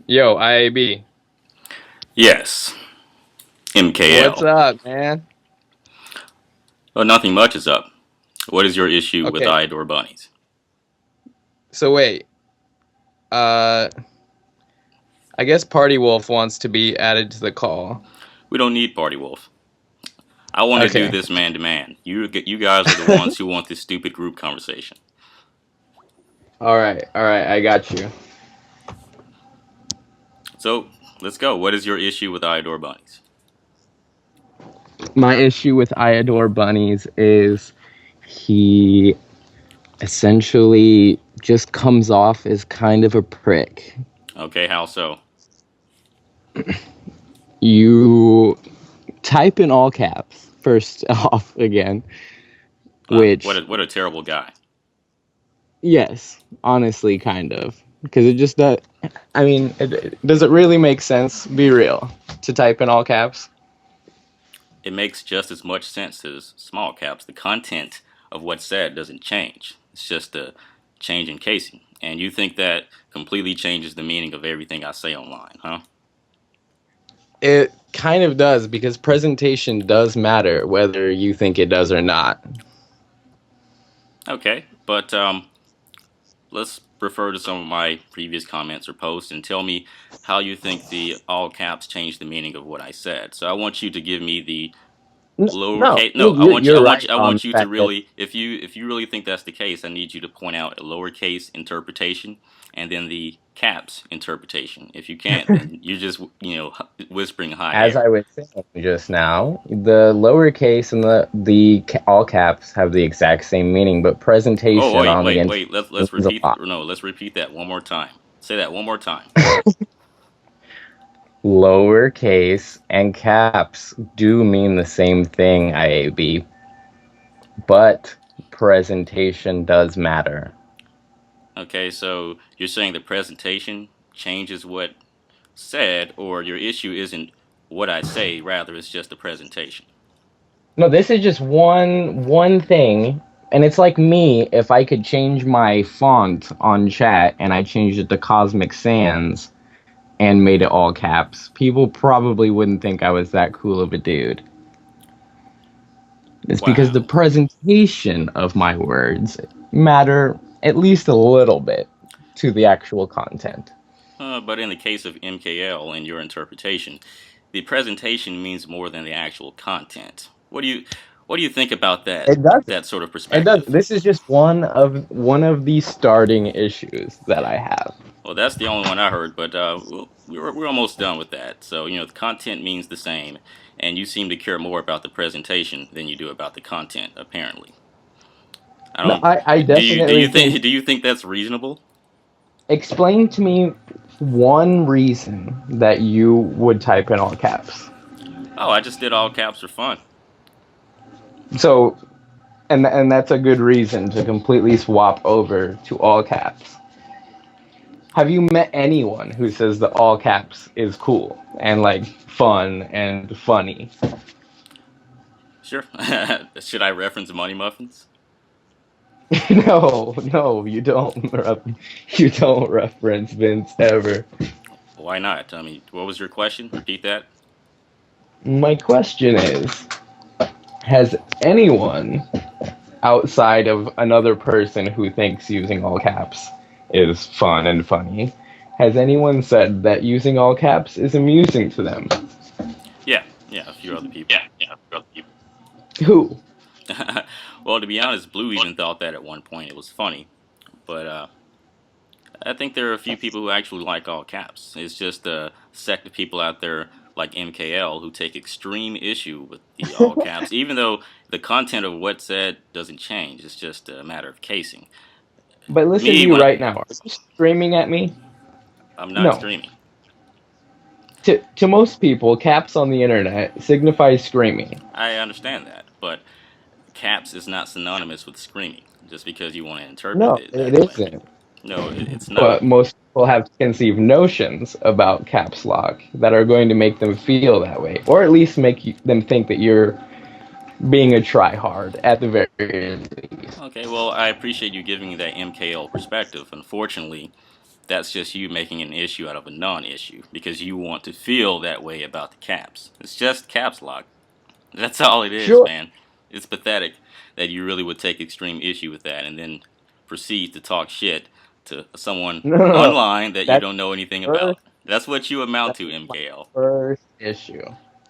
Yo, IAB. Yes, What's MKL. up, man? Well, nothing much is up. What is your issue with Okay, Iodore Bunnies? so wait. Uh, I guess Party Wolf wants to be added to the call. We don't need Party Wolf. I want to do Okay. this man to man. You guys are the ones who want this stupid group conversation. All right, I got you. So let's go. What is your issue with Iodore Bunnies? My issue with Iadorebunnies is he essentially just comes off as kind of a prick. Okay, how so? You type in all caps, first off, again, What which, a terrible guy. yes, honestly, kind of. Because it just does. I mean, does it really make sense? Be real. To type in all caps? It makes just as much sense as small caps. The content of what's said doesn't change. It's just a change in casing. And you think that completely changes the meaning of everything I say online, huh? It kind of does, because presentation does matter, whether you think it does or not. Okay, but let's refer to some of my previous comments or posts and tell me how you think the all caps changed the meaning of what I said. So I want you to give me the No, lowercase. No, you're right I on want the you to fact that really, if you really think that's the case, I need you to point out a lowercase interpretation and then the caps interpretation. If you can't, then you're just whispering hot as air. I was saying just now, the lowercase and the all caps have the exact same meaning, but Oh presentation on the internet wait. Let's means a repeat. lot. No, let's repeat that one more time. Say that one more time. Lowercase and caps do mean the same thing, IAB, but presentation does matter. Okay, so you're saying the presentation changes what said, or your issue isn't what I say, rather it's just the presentation. No, this is just one thing, and it's like me if I could change my font on chat and I changed it to Cosmic Sans and made it all caps. People probably wouldn't think I was that cool of a dude. It's because the Wow. presentation of my words matter at least a little bit to the actual content. But in the case of MKL and your interpretation, the presentation means more than the actual content. What do you think about It doesn't. that sort of It does. perspective? This is just one of the starting issues that I have. Well, that's the only one I heard, but we're almost done with that. So the content means the same, and you seem to care more about the presentation than you do about the content. Apparently, I No, don't. I definitely think. Do you think that's reasonable? Explain to me one reason that you would type in all caps. Oh, I just did all caps for fun. So, and that's a good reason to completely swap over to all caps. Have you met anyone who says that all caps is cool and like fun and funny? Sure. Should I reference Money Muffins? No, no, you don't. You don't reference Vince ever. Why not? I mean, what was your question? Repeat that. My question is, has anyone outside of another person who thinks using all caps is fun and funny, has anyone said that using all caps is amusing to them? Yeah, a few other people. Who? Well, to be honest, Blue even thought that at one point it was funny, but I think there are a few people who actually like all caps. It's just a sect of people out there like MKL who take extreme issue with the all caps, even though the content of what's said doesn't change. It's just a matter of casing. But listen to Me, you when right now. Are you screaming at me? I'm not No. streaming. To most people, caps on the internet signifies screaming. I understand that, but caps is not synonymous with screaming. Just because you want to interpret No, it it that way, isn't. no, it's not. But most people have conceived notions about caps lock that are going to make them feel that way, or at least make them think that you're being a tryhard at the very least. Okay, well, I appreciate you giving me that MKL perspective. Unfortunately, that's just you making an issue out of a non-issue because you want to feel that way about the caps. It's just caps lock. That's all it is, Sure. man. It's pathetic that you really would take extreme issue with that and then proceed to talk shit to someone No, no, no. online that you That's don't know anything first. about. That's what you amount That's to, my MKL. first issue.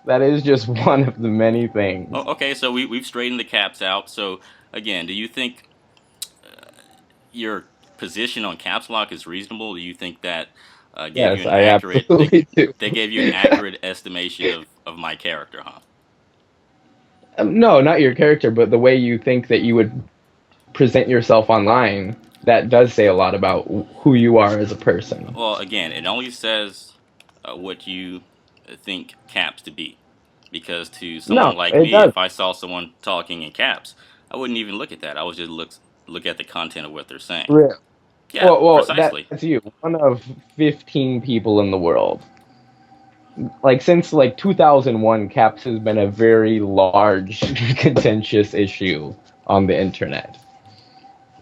That is just one of the many things. Oh, okay, so we've straightened the caps out. So again, do you think your position on caps lock is reasonable? Do you think that gave you Yes, an I accurate absolutely do. they gave you an accurate estimation of my character, huh? No, not your character, but the way you think that you would present yourself online. That does say a lot about who you are as a person. Well, again, it only says what you think caps to be. Because to someone No, like it me, does. if I saw someone talking in caps, I wouldn't even look at that. I would just look at the content of what they're saying. Real. Yeah, Well, precisely. that's you. One of 15 people in the world. Like since like 2001, caps has been a very large, contentious issue on the internet.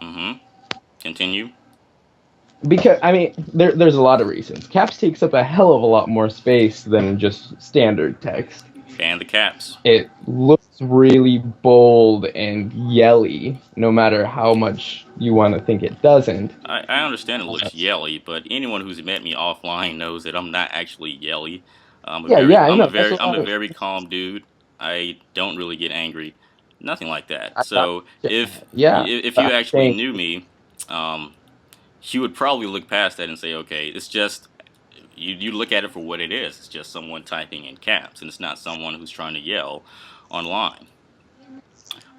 Mm-hmm. Continue. Because I mean, there's a lot of reasons. Caps takes up a hell of a lot more space than just standard text. Ban the caps. It looks really bold and yelly, no matter how much you want to think it doesn't. I understand it looks yelly, but anyone who's met me offline knows that I'm not actually yelly. Yeah, yeah, I know. That's what I'm a very calm dude. I don't really get angry, nothing like that. I thought. So if Yeah, if I'm you actually saying. knew me, um, you would probably look past that and say, okay, it's just you look at it for what it is. It's just someone typing in caps, and it's not someone who's trying to yell online.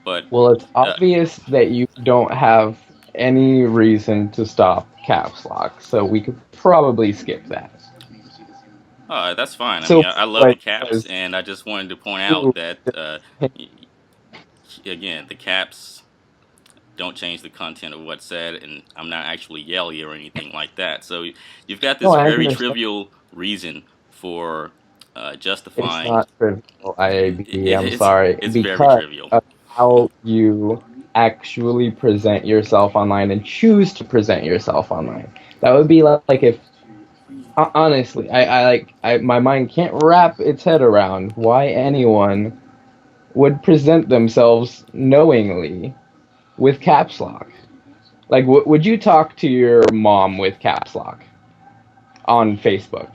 But Well, it's uh, obvious that you don't have any reason to stop caps lock, so we could probably skip that. that's fine. I So, mean, I love the like, caps, was and I just wanted to point who out that y- again, the caps don't change the content of what's said, and I'm not actually yelly or anything like that. So you've got no, this I very understand. trivial reason for It's justifying. not trivial, IAB. I'm It's sorry. it's very Because trivial. of how you actually present yourself online and choose to present yourself online. That would be like if, honestly, my mind can't wrap its head around why anyone would present themselves knowingly with caps lock. Like, would you talk to your mom with caps lock on Facebook?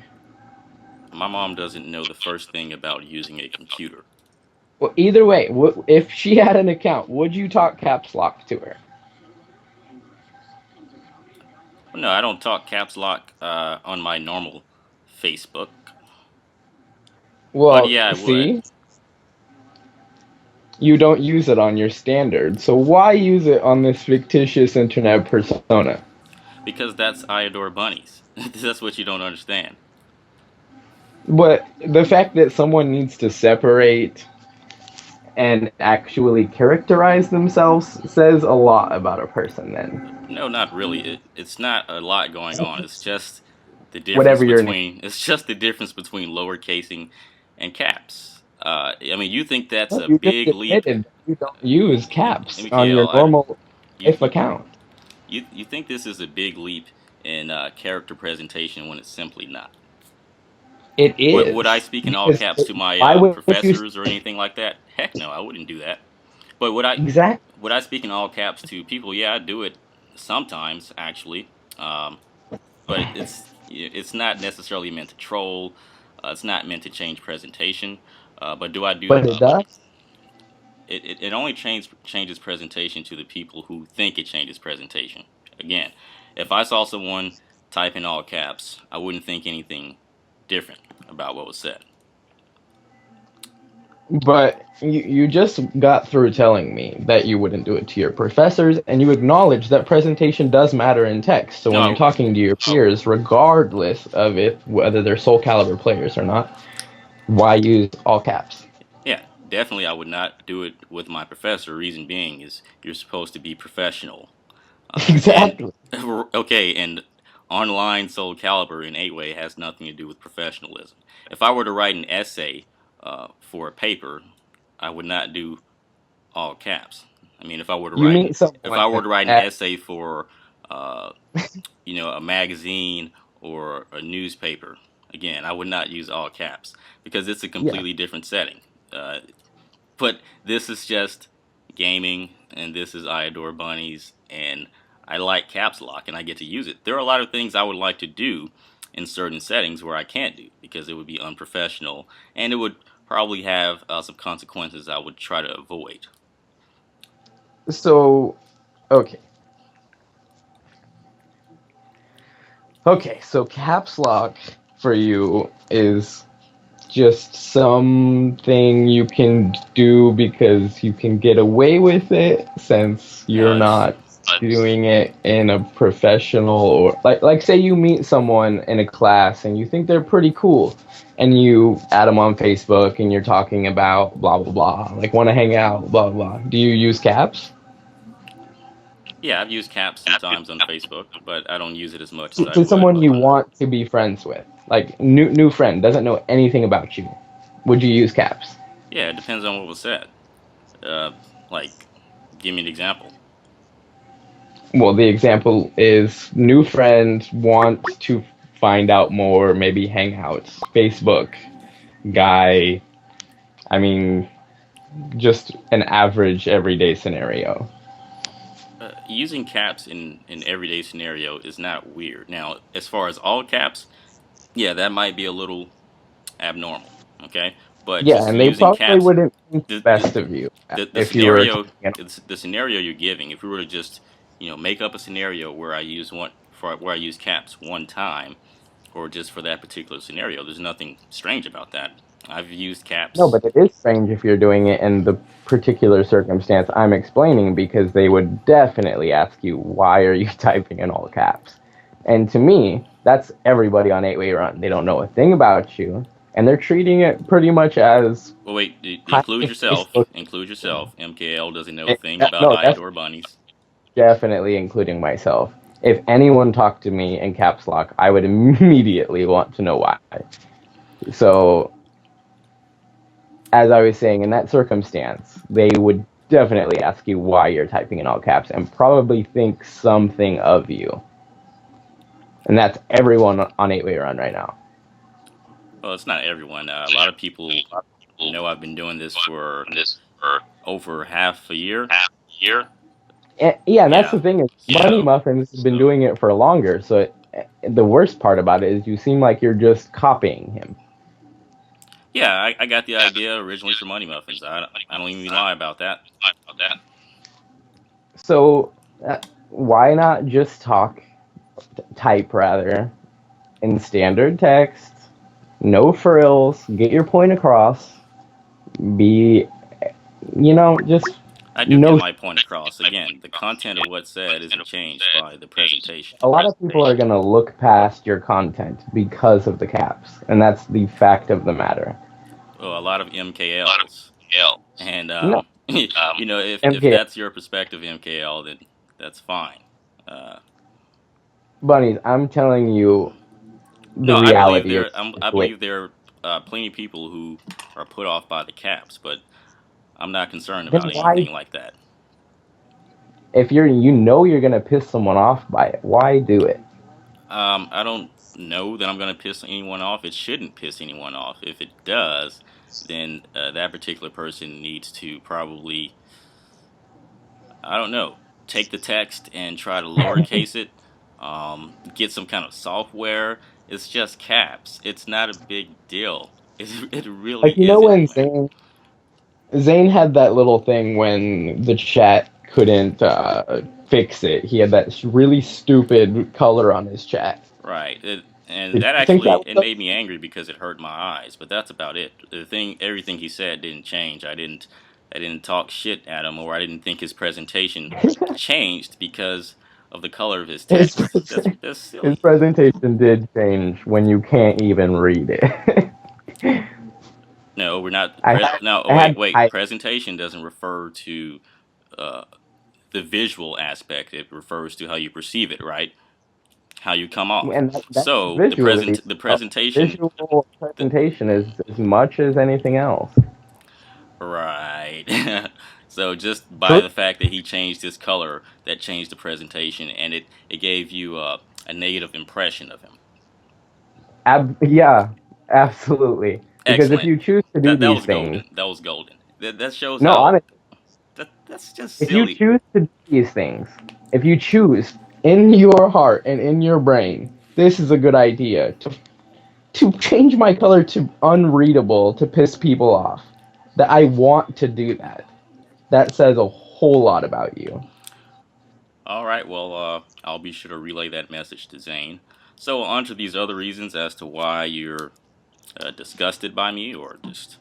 My mom doesn't know the first thing about using a computer. Well, either way, if she had an account, would you talk caps lock to her? No, I don't talk caps lock on my normal Facebook, but Well, yeah, I would see, you don't use it on your standard, so why use it on this fictitious internet persona? because that's Iadorebunnies. That's what you don't understand. But the fact that someone needs to separate and actually characterize themselves says a lot about a person, then. No, not really. It's not a lot going on. Whatever your name. It's just the difference between lowercasing and caps. I mean, you think that's Well, a you just big leap, admitted you don't use caps on your Mikhail? normal You, life you account. you think this is a big leap in character presentation when it's simply not? It Would I is speak in all because caps to my why would you professors or anything like that? Heck no, I wouldn't do that. But exactly? would I speak in all caps to people? Yeah, I do it sometimes actually. But it's not necessarily meant to troll. It's not meant to change presentation. But do I do But it does. it only changes presentation to the people who think it changes presentation. Again, if I saw someone type in all caps, I wouldn't think anything different about what was said. But you just got through telling me that you wouldn't do it to your professors, and you acknowledge that presentation does matter in text. So when you're No, talking to your peers, regardless of it, whether they're Soul Calibur players or not, why use all caps? yeah, definitely I would not do it with my professor. Reason being is you're supposed to be professional. And Exactly. okay, and online Soul Calibur in 8-way has nothing to do with professionalism. If I were to write an essay for a paper, I would not do all caps. I mean, You meet if someone I were to write an at essay for uh, a magazine or a newspaper. Again, I would not use all caps because it's a Yeah. completely different setting. Uh, but this is just gaming, and this is Iador Bunnies, and I like caps lock, and I get to use it. There are a lot of things I would like to do in certain settings where I can't do because it would be unprofessional, and it would probably have some consequences I would try to avoid. So, okay. Okay, so caps lock for you is just something you can do because you can get away with it since you're No, not doing it in a professional or like say you meet someone in a class and you think they're pretty cool and you add them on Facebook and you're talking about blah blah blah like want to hang out blah blah. Do you use caps? yeah, I've used caps sometimes on Facebook, but I don't use it as much as I To would. someone you want to be friends with, like new friend doesn't know anything about you, would you use caps? Yeah, it depends on what was said. Uh, like, give me an example. Well, the example is new friend want to find out more, maybe hangouts, Facebook guy. I mean, just an average everyday scenario. Using caps in everyday scenario is not weird. Now, as far as all caps, yeah, that might be a little abnormal. Okay, but Yeah, just and they using probably caps, wouldn't think the best of you the if you were scenario typing it. the scenario you're giving. If we were to just make up a scenario where I use caps one time, or just for that particular scenario, there's nothing strange about that. I've used No, caps. but it is strange if you're doing it in the particular circumstance I'm explaining because they would definitely ask you, why are you typing in all caps? And to me, that's everybody on 8-Way Run. They don't know a thing about you, and they're treating it pretty much as Well, wait, kind include of yourself. Facebook. Include yourself. MKL doesn't know a thing about No, that's Iador bunnies. definitely including myself. If anyone talked to me in caps lock, I would immediately want to know why. So as I was saying, in that circumstance, they would definitely ask you why you're typing in all caps and probably think something of you. And that's everyone on 8-Way Run right now. Well, it's not everyone. A lot of people know I've been doing this for over half a year. And, yeah, and that's Yeah. the thing is, Money So, Muffins has been doing it for longer. So the worst part about it is you seem like you're just copying him. yeah, I got the idea originally for Money Muffins. I don't even lie about that. So why not just type rather, in standard text, no frills, get your point across, be, just I do get no. my point across. Again, the content of what's said isn't changed by the presentation. A lot of people are going to look past your content because of the caps, and that's the fact of the matter. Well, a lot of MKLs. And No, if MK that's your perspective, MKL, then that's fine. Uh, bunnies, I'm telling you the no, reality of I the way. believe there are plenty of people who are put off by the caps, but I'm not concerned Then about why, anything like that. if you're going to piss someone off by it, why do it? I don't know that I'm going to piss anyone off. It shouldn't piss anyone off. If it does, then that particular person needs to probably, I don't know, take the text and try to lowercase it, get some kind of software. It's just caps. It's not a big deal. It really Like, isn't, when man. Zane had that little thing when the chat couldn't fix it. He had that really stupid color on his chat. Right. And Did that you think that actually it was made me angry because it hurt my eyes. But that's about it. Everything he said didn't change. I didn't talk shit at him, or I didn't think his presentation changed because of the color of his his text. That's his silly. presentation did change when you can't even read it. No, we're not. I had No, oh, I wait, had wait. I Presentation doesn't refer to uh, the visual aspect. It refers to how you perceive it, right? How you come off. and that's So visually the a presentation. visual The, presentation is as much as anything else. Right. So just by the fact that he changed his color, that changed the presentation, and it gave you a negative impression of him. Yeah, absolutely. Because if Excellent. you choose to do That these was things, golden. That was golden. That shows no, how honestly, that's just if you silly. choose to do these things, if you choose in your heart and in your brain, this is a good idea to change my color to unreadable to piss people off, that I want to do that. That says a whole lot about you. All right. Well, I'll be sure to relay that message to Zane. So on to these other reasons as to why you're disgusted by me, or just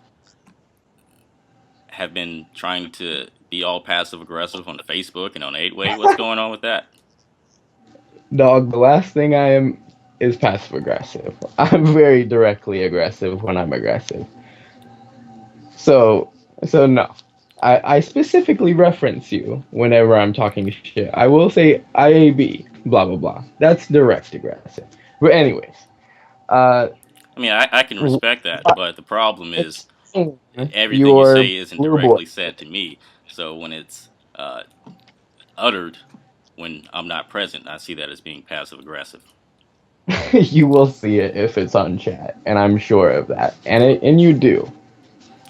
have been trying to be all passive aggressive on the Facebook and on 8-Way. What's going on with that? Dog, the last thing I am is passive aggressive. I'm very directly aggressive when I'm aggressive. So, so no. I specifically reference you whenever I'm talking shit. I will say IAB, blah blah blah. That's direct aggressive. But anyways, uh, I mean, I can respect that, but the problem is explain everything you your say isn't blue boy. directly said to me. So when it's uttered when I'm not present, I see that as being passive aggressive. You will see it if it's on chat, and I'm sure of that. And you do.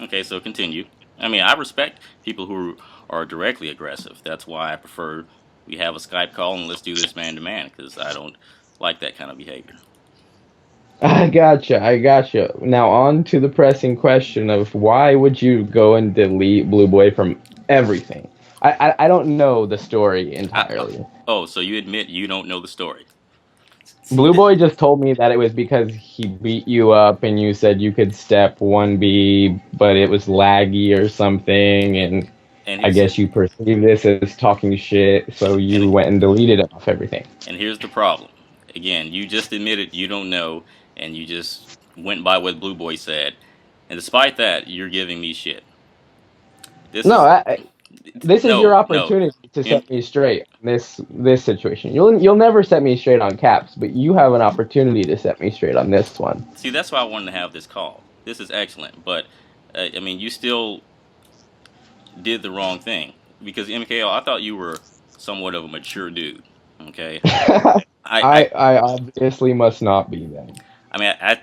Okay, so continue. I mean, I respect people who are directly aggressive. That's why I prefer we have a Skype call and let's do this man to man, because I don't like that kind of behavior. I gotcha. I gotcha. Now on to the pressing question of why would you go and delete Blue Boy from everything? I don't know the story entirely. Oh, so you admit you don't know the story? See, Blue Boy just told me that it was because he beat you up and you said you could step 1B, but it was laggy or something, and and I here's guess you perceived this as talking shit, so and you went and deleted it off everything. and here's the problem. Again, you just admitted you don't know, and you just went by what Blue Boy said, and despite that, you're giving me shit. This No, is this is your no. opportunity to set me straight on this situation. You'll never set me straight on caps, but you have an opportunity to set me straight on this one. See, that's why I wanted to have this call. This is excellent, but I mean, you still did the wrong thing because MKL. I thought you were somewhat of a mature dude. Okay, I obviously must not be then. I mean, I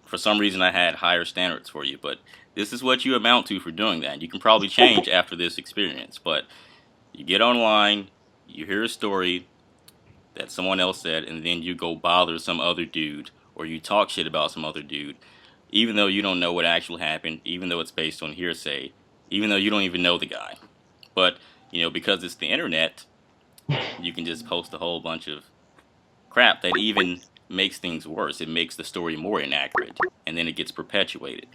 for some reason I had higher standards for you, but this is what you amount to for doing that. You can probably change after this experience, but you get online, you hear a story that someone else said, and then you go bother some other dude or you talk shit about some other dude, even though you don't know what actually happened, even though it's based on hearsay, even though you don't even know the guy. But, because it's the internet, you can just post a whole bunch of crap that even makes things worse. It makes the story more inaccurate, and then it gets perpetuated.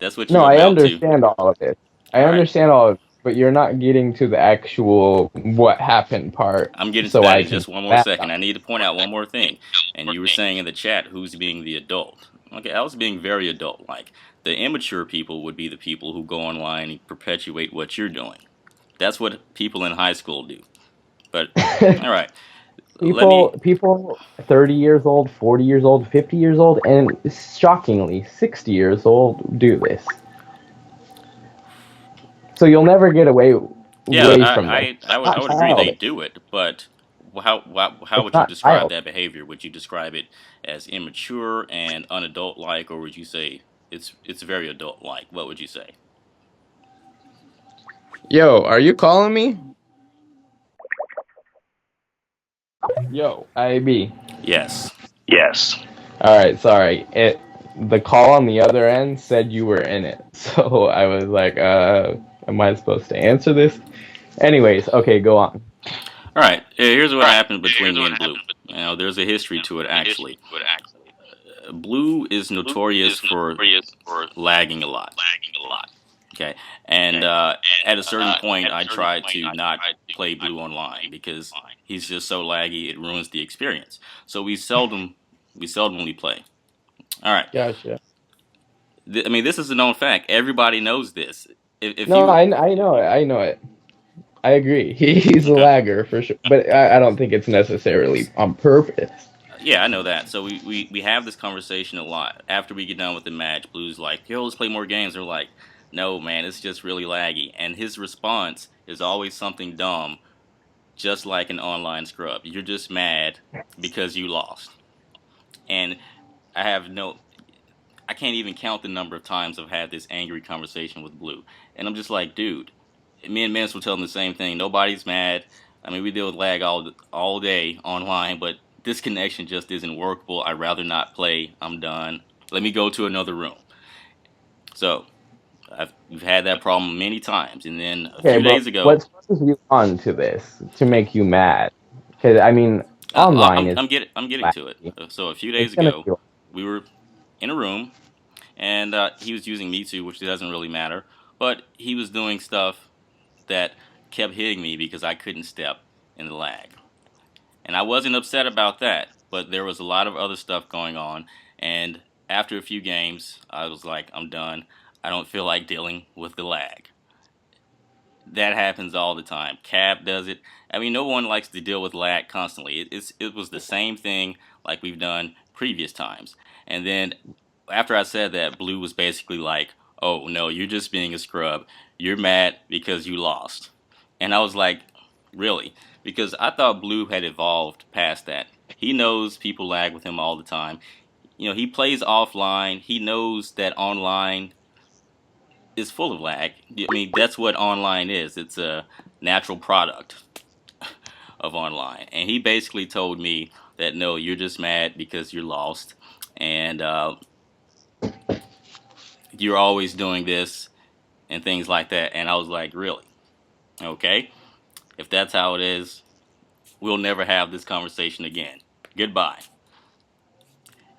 That's what No, you I amount to. understand all of it. I All right. understand all of it, but you're not getting to the actual what happened part, I'm getting to so that I in can just one more back second. up. I need to point out one more thing. And you were saying in the chat, who's being the adult? Okay, I was being very adult like. The immature people would be the people who go online and perpetuate what you're doing. That's what people in high school do. But, all right. Let me. People 30 years old, 40 years old, 50 years old, and shockingly 60 years old do this. So you'll never get Yeah, away from this. It's I not would agree they childish. do it, but how It's would you not describe childish. that behavior? Would you describe it as immature and unadult like, or would you say it's very adult like? What would you say? Yo, are you calling me? Yo, IB. Yes. Yes. All right, sorry. The call on the other end said you were in it. So I was like, am I supposed to answer this? Anyways, okay, go on. All right. Here's what happened between me and Blue. There's a history to it actually. Blue is notorious for lagging a lot. Okay, and at a certain point, I tried to not play Blue online because he's just so laggy it ruins the experience. So we seldomly play. All right. Gotcha. I mean, this is a known fact. Everybody knows this. If No, you I know it. I know it. I agree. He's a okay, lagger for sure, but I don't think it's necessarily on purpose. yeah, I know that. So we have this conversation a lot. After we get done with the match, Blue's like, "Yo, let's play more games." They're like, no, man, it's just really laggy. And his response is always something dumb, just like an online scrub. You're just mad because you lost. And I have no, I can't even count the number of times I've had this angry conversation with Blue. And I'm just like, dude, me and Mince will tell him the same thing. Nobody's mad. I mean, we deal with lag all day online, but this connection just isn't workable. I'd rather not play. I'm done. Let me go to another room. So we've had that problem many times. And then a Okay, few but days what ago, spurs you on to this to make you mad? Because I mean, online is I'm getting to it. wacky. So a few It's days gonna ago, be. we were in a room, and he was using Mitsu, which doesn't really matter. But he was doing stuff that kept hitting me because I couldn't step in the lag. And I wasn't upset about that, but there was a lot of other stuff going on. And after a few games, I was like, I'm done. I don't feel like dealing with the lag. That happens all the time. Cap does it. I mean, no one likes to deal with lag constantly. It was the same thing like we've done previous times. And then after I said that, Blue was basically like, "Oh no, you're just being a scrub. You're mad because you lost." And I was like, "Really?" Because I thought Blue had evolved past that. He knows people lag with him all the time. He plays offline. He knows that online is full of lag. I mean, that's what online is. It's a natural product of online. And he basically told me that no, you're just mad because you're lost, and you're always doing this and things like that. And I was like, really? Okay. If that's how it is, we'll never have this conversation again. Goodbye.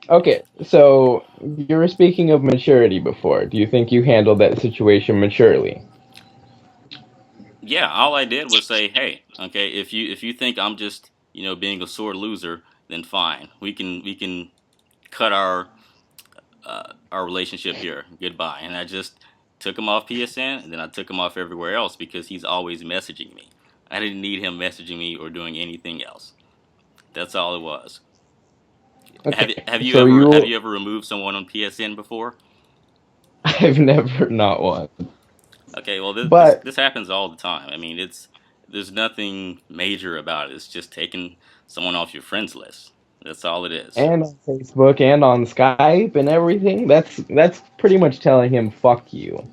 Okay, so you were speaking of maturity before. Do you think you handled that situation maturely? Yeah, all I did was say, hey, okay, if you think I'm just being a sore loser, then fine. We can cut our relationship here. Goodbye. And I just took him off PSN, and then I took him off everywhere else because he's always messaging me. I didn't need him messaging me or doing anything else. That's all it was. Have Okay, you have you so ever have you, you ever removed someone on PSN before? I've never not one, Okay, well this this, but this happens all the time. I mean, there's nothing major about it. It's just taking someone off your friends list. That's all it is. and on Facebook and on Skype and everything. That's pretty much telling him fuck you.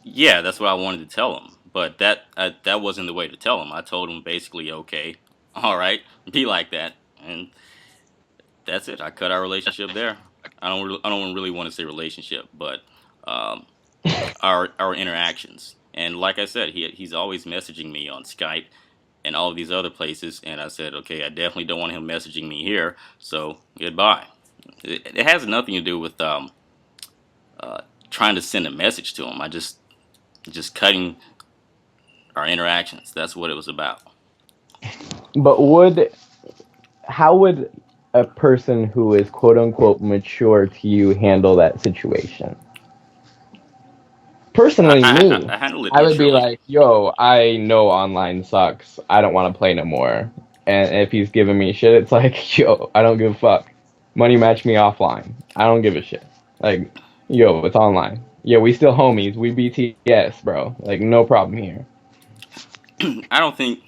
Yeah, that's what I wanted to tell him. But that wasn't the way to tell him. I told him basically, okay, all right, be like that, and that's it. I cut our relationship there. I don't really want to say relationship, but um, our interactions. And like I said, he's always messaging me on Skype and all of these other places. And I said, okay, I definitely don't want him messaging me here. So goodbye. It has nothing to do with uh, trying to send a message to him. I just cutting our interactions. That's what it was about. But how would a person who is quote unquote mature to you handle that situation? I, Personally, I, me, I handle it I would be maturely. like, yo, I know online sucks. I don't want to play no more. And if he's giving me shit, it's like, yo, I don't give a fuck. Money match me offline. I don't give a shit. Like, yo, it's online. Yeah, we still homies. We BTS, bro. Like, no problem here. I don't think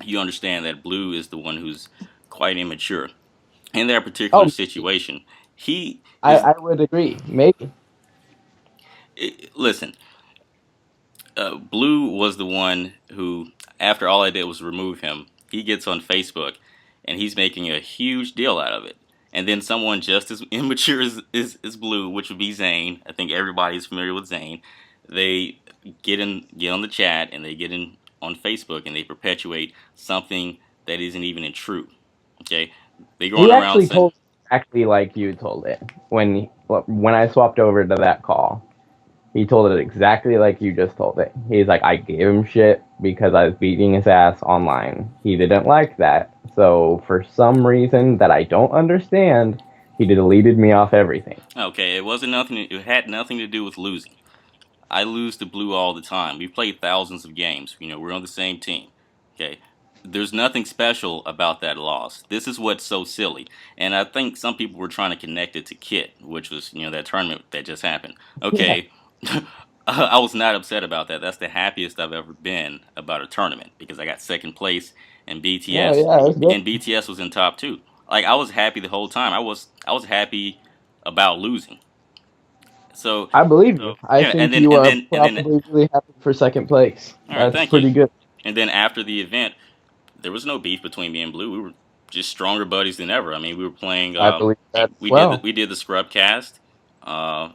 you understand that Blue is the one who's quite immature in that particular Oh, situation. He I, is. I would agree. Maybe. Listen, Blue was the one who, after all I did was remove him, he gets on Facebook and he's making a huge deal out of it. And then someone just as immature as Blue, which would be Zane. I think everybody's familiar with Zane. They get on the chat and they get in on Facebook and they perpetuate something that isn't even in true. Okay, they go on He around actually saying, told exactly like you told it when I swapped over to that call. He told it exactly like you just told it. He's like, I gave him shit because I was beating his ass online. He didn't like that. So, for some reason that I don't understand, he deleted me off everything. okay, it wasn't nothing. It had nothing to do with losing. I lose to Blue all the time. We've played thousands of games. We're on the same team. Okay. There's nothing special about that loss. This is what's so silly. And I think some people were trying to connect it to Kit, which was, that tournament that just happened. Yeah. Okay. I was not upset about that. That's the happiest I've ever been about a tournament because I got second place and Oh BTS yeah, that's good. and BTS was in top two. Like I was happy the whole time. I was happy about losing. So I believe you. I yeah, think you and are then probably really happy for second place. all right, That's thank you. pretty good. And then after the event, there was no beef between me and Blue. We were just stronger buddies than ever. I mean, we were playing. I believe that as We did well. we did the scrub cast.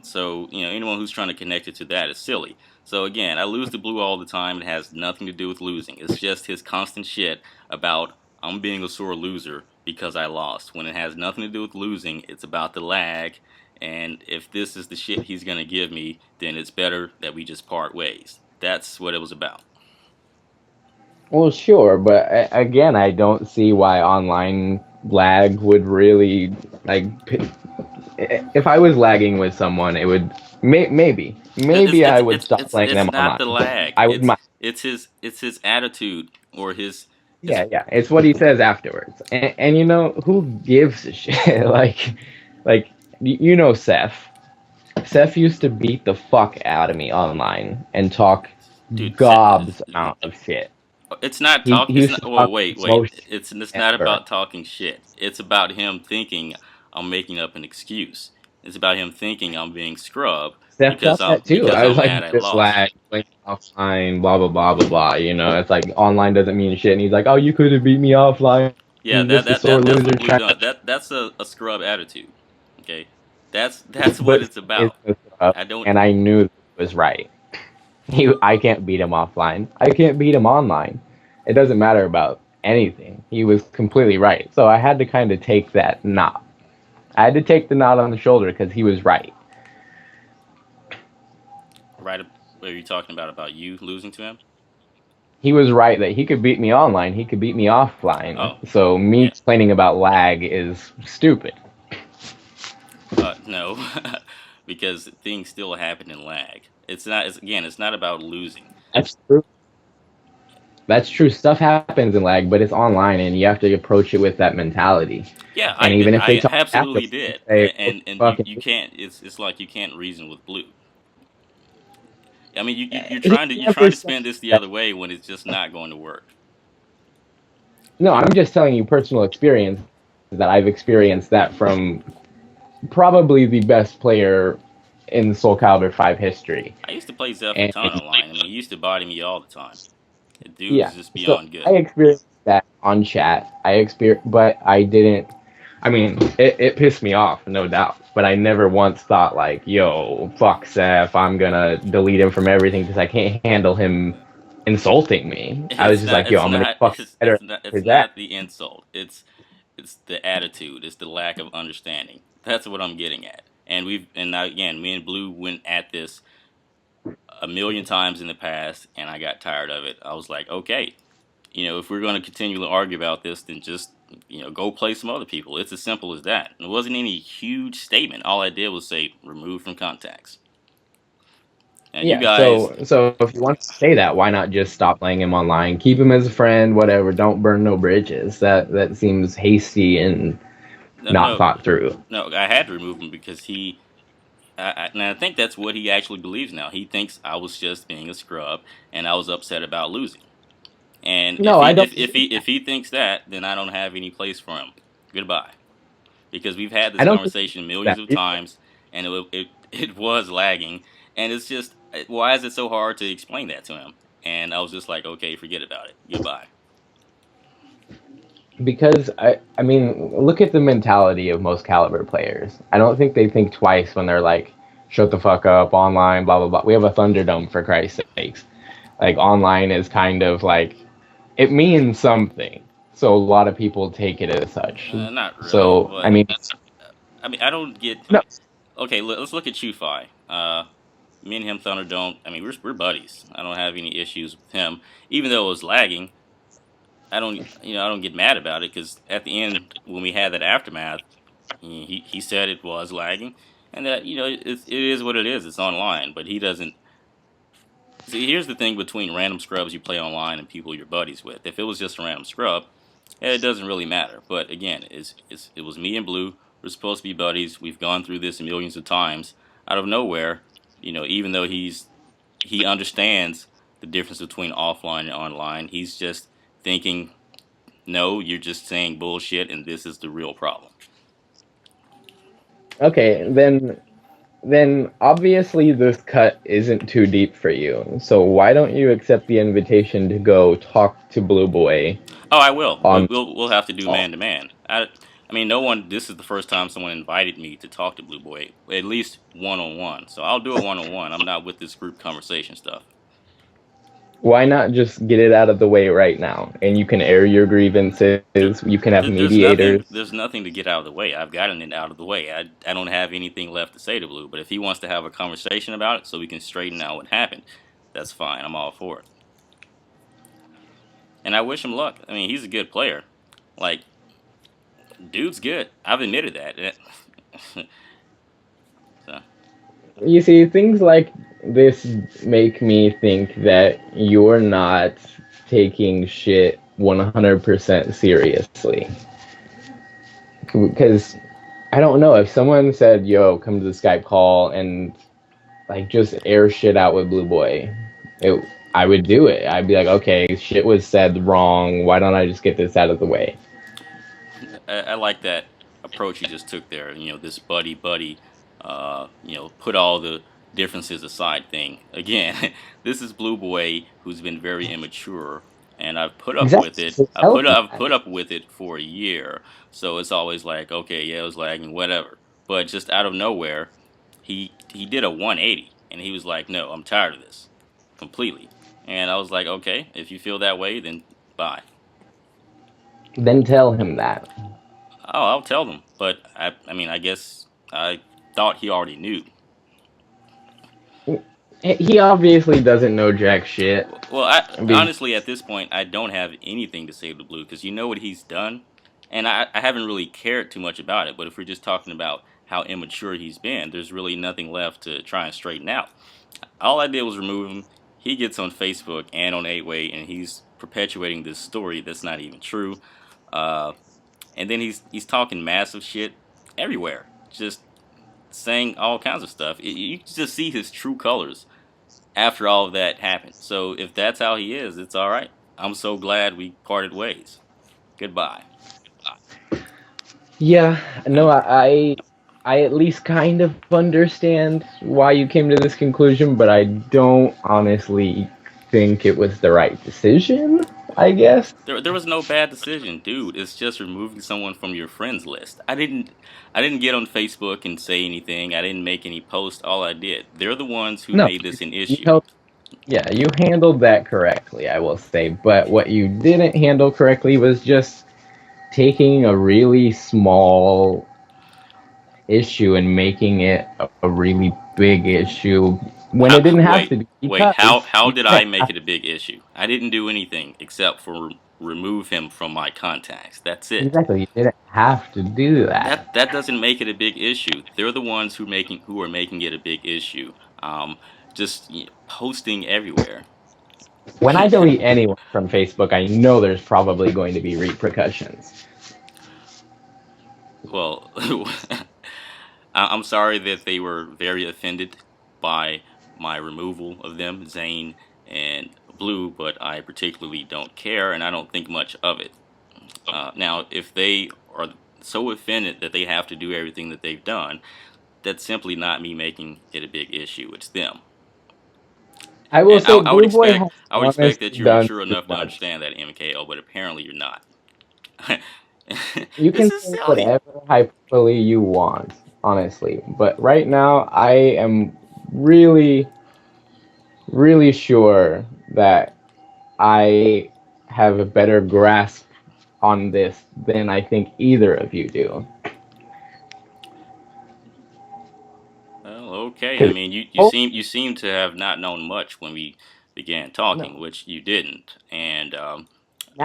So anyone who's trying to connect it to that is silly. So again, I lose to Blue all the time. It has nothing to do with losing. It's just his constant shit about I'm being a sore loser because I lost. When it has nothing to do with losing, it's about the lag. And if this is the shit he's gonna give me, then it's better that we just part ways. That's what it was about. Well, sure, but again, I don't see why online lag would really like. If I was lagging with someone, it would It's maybe I it's would it's stop it's playing it's them not the online. lag. I would It's mind. it's his it's his attitude or his Yeah, yeah. It's what he says afterwards, and you know who gives a shit? like you know Seth. Seth used to beat the fuck out of me online and talk dude. gobs amount of shit. It's not He talk. he It's used not. to Oh talk wait, the most wait. It's shit not ever. about talking shit. It's about him thinking I'm making up an excuse. It's about him thinking I'm being scrub Steph does that too. because I was I'm like, mad I this lost. lag, playing offline, blah blah blah blah blah. You know, it's like online doesn't mean shit. And he's like, oh, you could have beat me offline. Yeah, You're just a sore that's loser what Blue trying does. to. That's a scrub attitude. Okay, that's what But it's it's about. up, I don't. and I knew it was right. I can't beat him offline. I can't beat him online. It doesn't matter about anything. He was completely right. So I had to kind of take that knot. I had to take the knot on the shoulder because he was right. Right? What are you talking about you losing to him? He was right that he could beat me online. He could beat me offline. Oh, So me yeah. complaining about lag is stupid. No, because things still happen in lag. It's not. It's again. It's not about losing. That's true. That's true. Stuff happens in lag, but it's online, and you have to approach it with that mentality. Yeah, I And did. even if they I talk after, absolutely did. say, And you "Fucking." can't. It's like you can't reason with Blue. I mean, He you're never trying to said spin this the that. other way when it's just not going to work. No, You I'm just telling you personal experience that I've experienced that from probably the best player in Soul Calibur 5 history. I used to play Zeph a And ton online. I mean, he used to body me all the time. The dude yeah, was just so beyond I good. experienced that on chat. But I didn't. I mean, it pissed me off, no doubt. But I never once thought like, "Yo, fuck Seth, I'm gonna delete him from everything because I can't handle him insulting me." I was It's just not. like, "Yo, It's I'm gonna not. fuck better It's for that." not the insult. It's the attitude. It's the lack of understanding. That's what I'm getting at. And now again, me and Blue went at this a million times in the past, and I got tired of it. I was like, okay, if we're going to continue to argue about this, then just go play some other people. It's as simple as that. It wasn't any huge statement. All I did was say remove from contacts. And you Yeah, guys, so if you want to say that, why not just stop playing him online? Keep him as a friend, whatever. Don't burn no bridges. That seems hasty and no, not no, thought through. no, I had to remove him because and I think that's what he actually believes now. He thinks I was just being a scrub, and I was upset about losing. And No, I don't believe if that. he thinks that, then I don't have any place for him. Goodbye. Because we've had I this don't think conversation millions that. of times, and it was lagging, and it's just why is it so hard to explain that to him? And I was just like, okay, forget about it. Goodbye. Because I mean, look at the mentality of most caliber players. I don't think they think twice when they're like, "Shut the fuck up, online, blah blah blah." We have a Thunderdome for Christ's sakes. Like online is kind of like it means something, so a lot of people take it as such. Not really, So I but mean, I mean, I don't get. no, Okay, let's look at Chufi. Me and him, Thunder don't. I mean, we're buddies. I don't have any issues with him, even though it was lagging. I don't get mad about it because at the end when we had that aftermath, he said it was lagging, and that it is what it is. It's online, but he doesn't. See, here's the thing between random scrubs you play online and people you're buddies with. If it was just a random scrub, it doesn't really matter. But again, it was me and Blue. We're supposed to be buddies. We've gone through this millions of times. Out of nowhere, Even though he understands the difference between offline and online, he's just thinking, no, you're just saying bullshit, and this is the real problem. Okay, then obviously this cut isn't too deep for you. So why don't you accept the invitation to go talk to Blue Boy Oh, I will. on We'll have to do call? man to man. I mean, no one. This is the first time someone invited me to talk to Blue Boy, at least one on one. So I'll do it one on one. I'm not with this group conversation stuff. Why not just get it out of the way right now? And you can air your grievances, There, you can have there's nothing. mediators. There's nothing to get out of the way. I've gotten it out of the way. I don't have anything left to say to Blue. But if he wants to have a conversation about it, so we can straighten out what happened, that's fine. I'm all for it. And I wish him luck. I mean, he's a good player. Like, dude's good. I've admitted that. So. You see, things like this make me think that you're not taking shit 100% seriously. Because I don't know, if someone said, yo, come to the Skype call and like just air shit out with Blue Boy, I would do it. I'd be like, okay, shit was said wrong. Why don't I just get this out of the way? I like that approach you just took there. This buddy, put all the differences aside thing. Again, this is Blue Boy who's been very immature, and I've put up with Exactly. it. So tell him I've that. put up with it for a year, so it's always like, okay, yeah, it was lagging, whatever. But just out of nowhere, he did a 180, and he was like, no, I'm tired of this completely. And I was like, okay, if you feel that way, then bye. Then tell him that. Oh, I'll tell them. But I mean, I guess I thought he already knew. He obviously doesn't know jack shit. Well, I mean, honestly, at this point, I don't have anything to say to Blue because you know what he's done, and I haven't really cared too much about it. But if we're just talking about how immature he's been, there's really nothing left to try and straighten out. All I did was remove him. He gets on Facebook and on 8-Way, and he's perpetuating this story that's not even true. Uh, and then he's talking massive shit everywhere, just saying all kinds of stuff. You just see his true colors after all of that happened. So if that's how he is, it's all right. I'm so glad we parted ways. Goodbye. yeah, no, And I at least kind of understand why you came to this conclusion, but I don't honestly think it was the right decision, I guess. there was no bad decision, dude. It's just removing someone from your friends list. I didn't get on Facebook and say anything. I didn't make any posts. All I did. They're the ones who No, made this an you issue. held, yeah, you handled that correctly, I will say. But what you didn't handle correctly was just taking a really small issue and making it a really big issue when it How, didn't have wait, to be, wait. How because how you did I didn't make have, it a big issue? I didn't do anything except for remove him from my contacts. That's it. exactly, you didn't have to do that. That doesn't make it a big issue. They're the ones who are making it a big issue. Um, just posting everywhere. When I delete anyone from Facebook, I know there's probably going to be repercussions. Well, I'm sorry that they were very offended by my removal of them, Zane and Blue, but I particularly don't care, and I don't think much of it. Now, if they are so offended that they have to do everything that they've done, that's simply not me making it a big issue. It's them. I will And say Blue Boy has I would expect honestly that you're done mature too enough to much. understand that, MKO, but apparently you're not. You This can is say silly. whatever hyperbole you want, honestly, but right now I am really, really sure that I have a better grasp on this than I think either of you do. Well, okay. I Because mean, oh you seem to have not known much when we began talking, no, which you didn't. And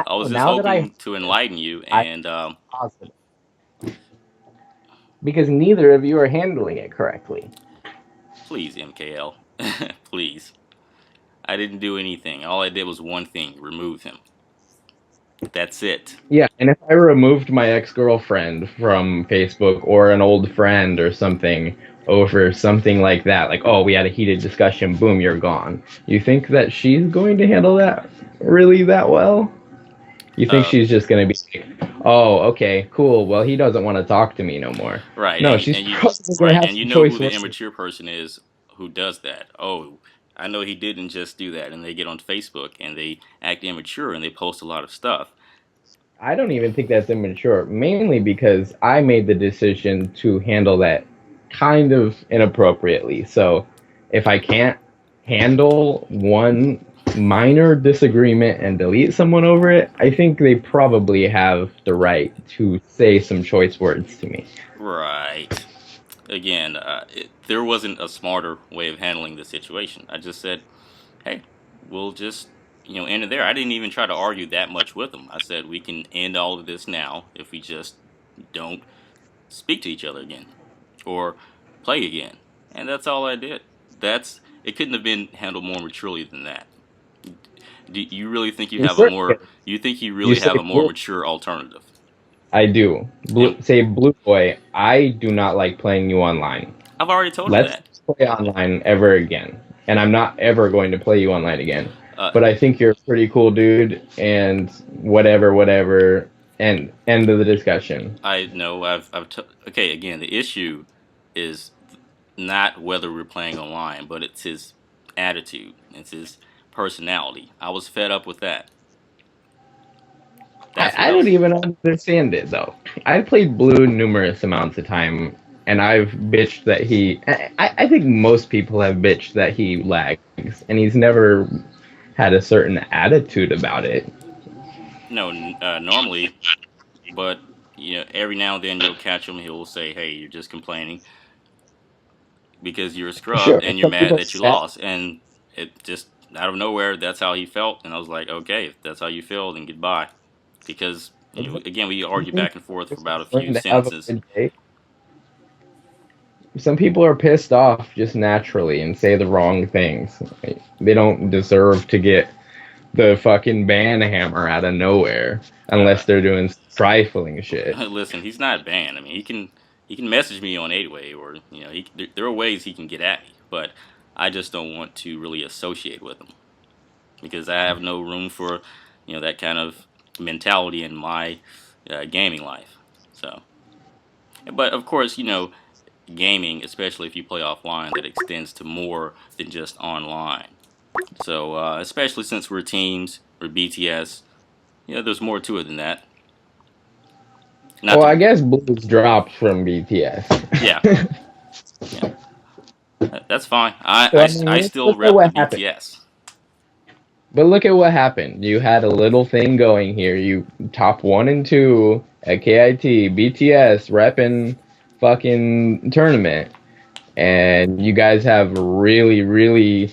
I was just now that I hoping to enlighten you. I'm And positive because neither of you are handling it correctly. please, MKL, please. I didn't do anything. All I did was one thing: remove him. That's it. Yeah, and if I removed my ex girlfriend from Facebook or an old friend or something, over something like that, like, oh, we had a heated discussion, boom, you're gone. You think that she's going to handle that really that well? You think Uh, she's just going to be like, oh, okay, cool, well, he doesn't want to talk to me no more? right, No, she's probably going to have and you some know who choice the words. immature person is who does that. Oh, I know he didn't just do that, and they get on Facebook and they act immature and they post a lot of stuff. I don't even think that's immature, mainly because I made the decision to handle that kind of inappropriately. So if I can't handle one minor disagreement and delete someone over it, I think they probably have the right to say some choice words to me. Right. Again, there wasn't a smarter way of handling the situation. I just said, hey, we'll just end it there. I didn't even try to argue that much with them. I said we can end all of this now if we just don't speak to each other again or play again, and that's all I did. That's It couldn't have been handled more maturely than that. Do you really think you In have a certain more cases, you think you you really say have a more blue. mature alternative? I do. And Say blue boy. I do not like playing you online. I've already told him Let's that. not play online ever again. And I'm not ever going to play you online again. Uh, But I think you're a pretty cool dude, and whatever, whatever. And end of the discussion. I know okay. Again, the issue is not whether we're playing online, but it's his attitude. It's his personality. I was fed up with that. That's what I I don't was. even understand it though. I've played blue numerous amounts of time, and I've bitched that he. I think most people have bitched that he lags, and he's never had a certain attitude about it. No, normally, but every now and then you'll catch him. He'll say, "Hey, you're just complaining because you're a scrub Sure, and you're some mad people that you say that. lost." And it just out of nowhere, that's how he felt. And I was like, "Okay, if that's how you feel, then goodbye." Because again, we Some argued back and people forth for just about a few learn to have a sentences. good day. Some people are pissed off just naturally and say the wrong things. They don't deserve to get the fucking ban hammer out of nowhere Uh, unless they're doing trifling shit. Listen, he's not banned. I mean, he can message me on 8-way, or there are ways he can get at me, but I just don't want to really associate with him because I have no room for that kind of mentality in my gaming life. So, but of course, gaming, especially if you play offline, that extends to more than just online. So, especially since we're teams or BTS, there's more to it than that. Not Well, I to, guess Blues dropped from BTS. yeah, yeah. That's fine. So I mean, I still look at rep the what happened. BTS. But look at what happened. You had a little thing going here. You top one and two at KIT, BTS, repping fucking tournament, and you guys have really, really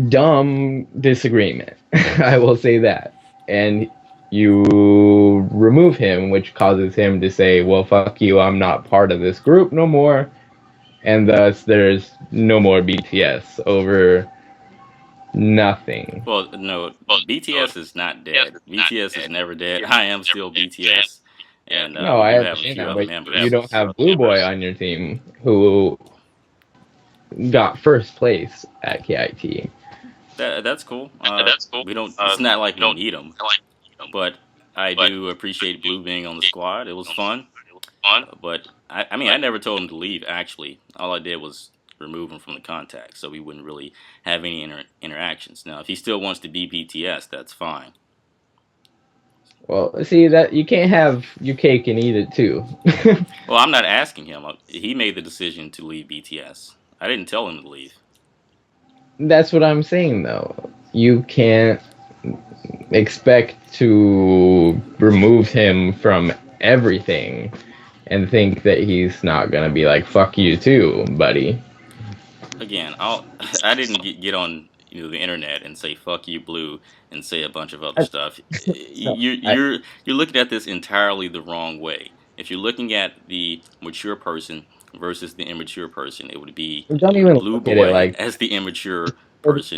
dumb disagreement. I will say that. And you remove him, which causes him to say, well, fuck you, I'm not part of this group no more. And thus, there's no more BTS over nothing. Well, no, BTS is not dead. BTS is never dead. I am still BTS, and No, we I do have a understand few that, other but you members. don't have Blue Boy on your team who got first place at KIT. That's cool. We don't. It's not like we need them, but I do appreciate Blue being on the squad. It was fun, but I mean, I never told him to leave. Actually, all I did was remove him from the contact, so we wouldn't really have any interactions. Now, if he still wants to be BTS, that's fine. Well, see that you can't have your cake and eat it too. Well, I'm not asking him. He made the decision to leave BTS. I didn't tell him to leave. That's what I'm saying though. You can't expect to remove him from everything and think that he's not gonna be like fuck you too, buddy. Again, I didn't get on the internet and say "fuck you, Blue" and say a bunch of other I, stuff. no, I You're looking at this entirely the wrong way. If you're looking at the mature person versus the immature person, it would be don't even Blue look at it Boy like as the immature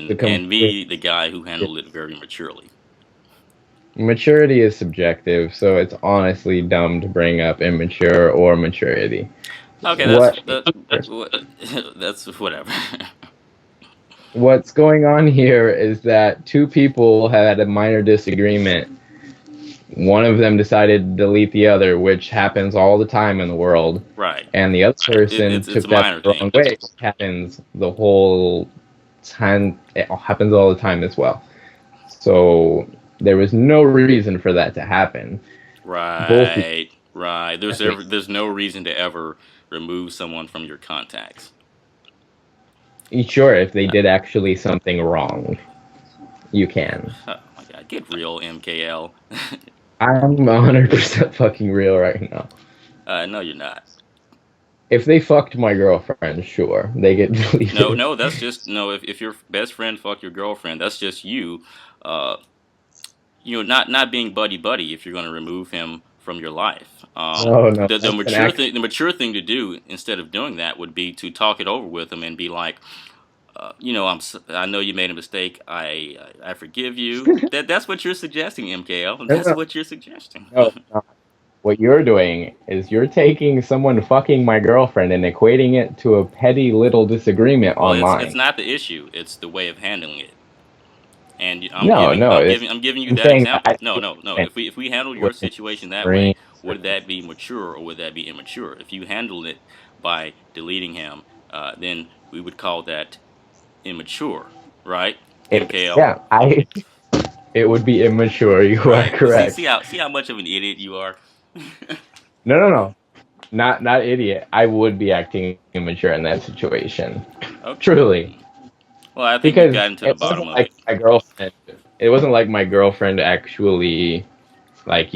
the person and complete. me, the guy who handled it very maturely. Maturity is subjective, so it's honestly dumb to bring up immature or maturity. Okay, that's What that. That's whatever. what's going on here is that two people had a minor disagreement. One of them decided to delete the other, which happens all the time in the world, Right. and the other person It's a took that minor the thing. wrong way, which happens the whole time. It happens all the time as well. So there was no reason for that to happen. Both people Right. Right. think, There's no reason to ever remove someone from your contacts. sure, if they did actually something wrong, you can. Oh my god, get real, MKL. I'm 100% fucking real right now. No, you're not. If they fucked my girlfriend, sure, they get No, deleted. no, that's just no. If your best friend fuck your girlfriend, that's just you. Uh, not being buddy buddy. If you're going to remove him from your life, No, no, the that's an mature act. thing, the mature thing to do instead of doing that would be to talk it over with him and be like, I know you made a mistake. I forgive you. That's what you're suggesting, MKL. No, That's no, what you're suggesting. no, no. What you're doing is you're taking someone fucking my girlfriend and equating it to a petty little disagreement Well, it's online. not the issue. It's the way of handling it. And No, no, it's, I'm giving you I'm that saying that I example. No, no, no. and If we handle your with situation that way, extreme. would that be mature or would that be immature? If you handled it by deleting him, then we would call that immature, right? MKL. Yeah, I. It would be immature. You are Right. correct. See how much of an idiot you are. No, no, no. Not idiot. I would be acting immature in that situation. Truly. Okay. Well, I think you've Because gotten to the it bottom wasn't of like it. my girlfriend. It wasn't like my girlfriend actually, like,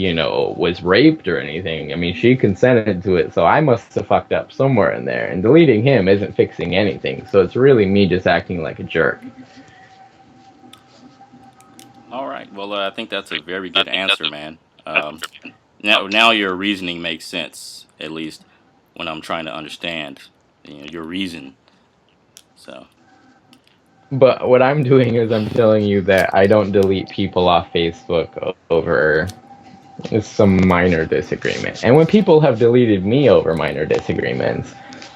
was raped or anything. I mean, she consented to it, so I must have fucked up somewhere in there. And deleting him isn't fixing anything, so it's really me just acting like a jerk. All right. Well, I think that's a very good answer, man. Now your reasoning makes sense, at least when I'm trying to understand, your reason. So, But what I'm doing is I'm telling you that I don't delete people off Facebook over some minor disagreement. And when people have deleted me over minor disagreements,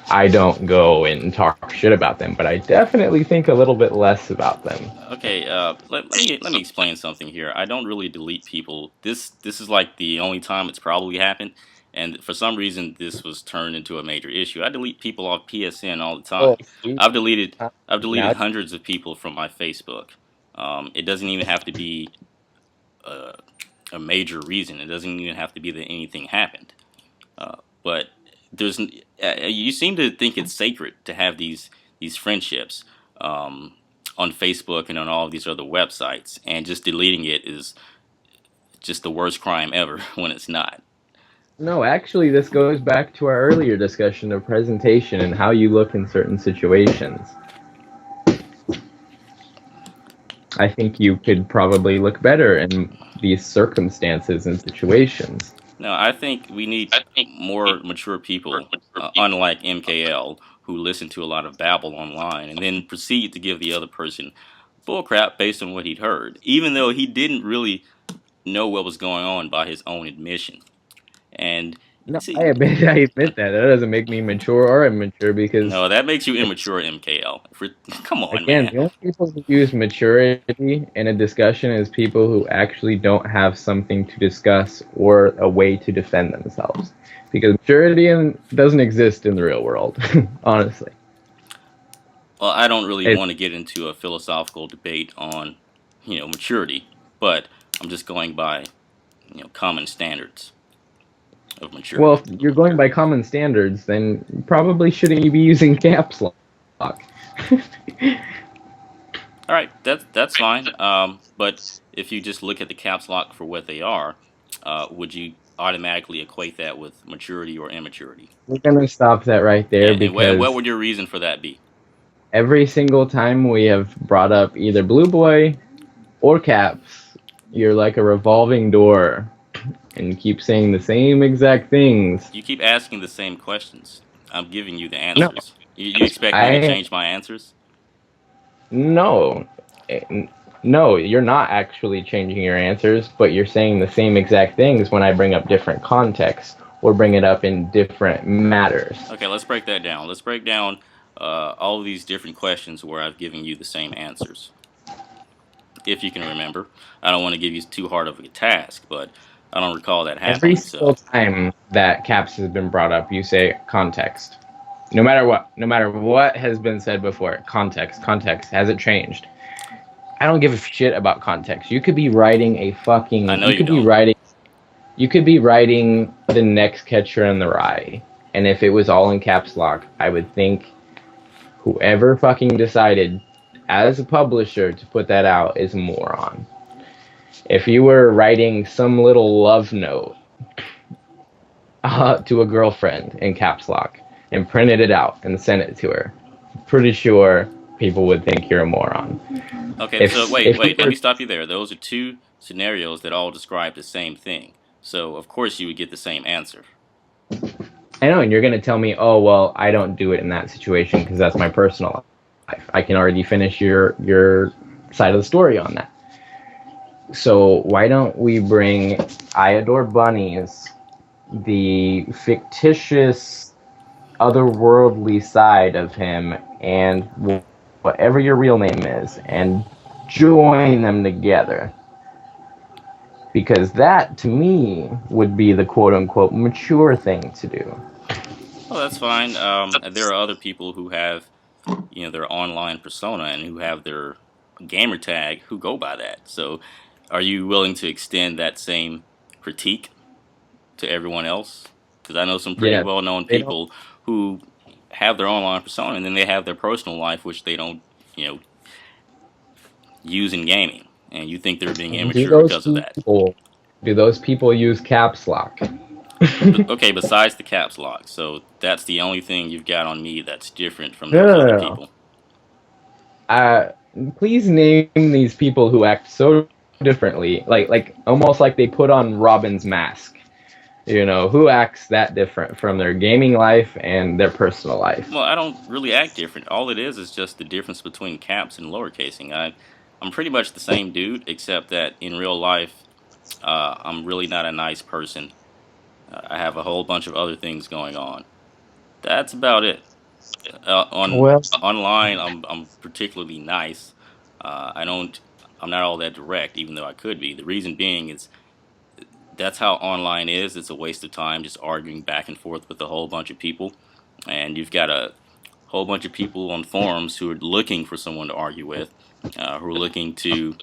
I don't go and talk shit about them, but I definitely think a little bit less about them. okay, let me explain something here. I don't really delete people. This is like the only time it's probably happened, and for some reason this was turned into a major issue. I delete people off PSN all the Oh, time. see, I've deleted I've deleted now, hundreds of people from my Facebook. It doesn't even have to be a, a major reason. It doesn't even have to be that anything happened. But there's you seem to think it's sacred to have these friendships um, on Facebook and on all of these other websites, and just deleting it is just the worst crime ever when it's not. no, actually, this goes back to our earlier discussion of presentation and how you look in certain situations. I think you could probably look better in these circumstances and situations. No, I think we need more mature people, unlike MKL, who listen to a lot of babble online and then proceed to give the other person bullcrap based on what he'd heard, even though he didn't really know what was going on by his own admission. And No, I see, admit, I admit that. That doesn't make me mature or immature because no, that makes you immature, MKL. Come on, again, man. the only people who use maturity in a discussion is people who actually don't have something to discuss or a way to defend themselves. Because doesn't exist in the real world, honestly. Well, I don't really It, want to get into a philosophical debate on, maturity, but I'm just going by, common standards of well, maturity. if you're going by common standards, then probably shouldn't you be using caps lock? All right, that's fine. But if you just look at the caps lock for what they are, would you automatically equate that with maturity or immaturity? We're gonna stop that right there And what because would your reason for that be? every single time we have brought up either Blue Boy or caps, you're like a revolving door and keep saying the same exact things. You keep asking the same questions. I'm giving you the No, answers. You expect me to I change my answers? no, no. You're not actually changing your answers, but you're saying the same exact things when I bring up different contexts or bring it up in different matters. Okay, let's break that down. Let's break down all of these different questions where I've given you the same answers, if you can remember. I don't want to give you too hard of a task, but I don't recall that Every happening. single So time that caps has been brought up, you say context. No matter what has been said before, context. Has it changed? I don't give a shit about context. You could be writing a I fucking. know you don't. You could be writing the next Catcher in the Rye, and if it was all in caps lock, I would think whoever fucking decided as a publisher to put that out is a moron. If you were writing some little love note to a girlfriend in caps lock and printed it out and sent it to her, pretty sure people would think you're a moron. Okay, so If wait, if you wait, let were, me stop you there. Those are two scenarios that all describe the same thing. So, of course, you would get the same answer. I know, and you're gonna tell me, oh well, I don't do it in that situation because that's my personal life. I can already finish your side of the story on that. So why don't we bring Iadorebunnies, the fictitious, otherworldly side of him, and whatever your real name is, and join them together? Because that, to me, would be the quote unquote mature thing to do. Well, that's fine. There are other people who have, their online persona and who have their gamer tag who go by that. So, are you willing to extend that same critique to everyone else? Because I know some pretty Yeah, well-known they don't. people who have their online persona and then they have their personal life, which they don't, you know, use in gaming, and you think they're being Do immature those because of that. people do those people use caps lock? But okay, besides the caps lock, so that's the only thing you've got on me that's different from No, those no, other no, no. people. Uh, please name these people who act so differently, like almost like they put on Robin's mask. Who acts that different from their gaming life and their personal life? Well, I don't really act different. All it is just the difference between caps and lowercasing. I'm pretty much the same dude, except that in real life, I'm really not a nice person. I have a whole bunch of other things going on. That's about it. On Well, online, I'm particularly nice. I don't. I'm not all that direct, even though I could be. The reason being is that's how online is. It's a waste of time just arguing back and forth with a whole bunch of people, and you've got a whole bunch of people on forums who are looking for someone to argue with, who are looking to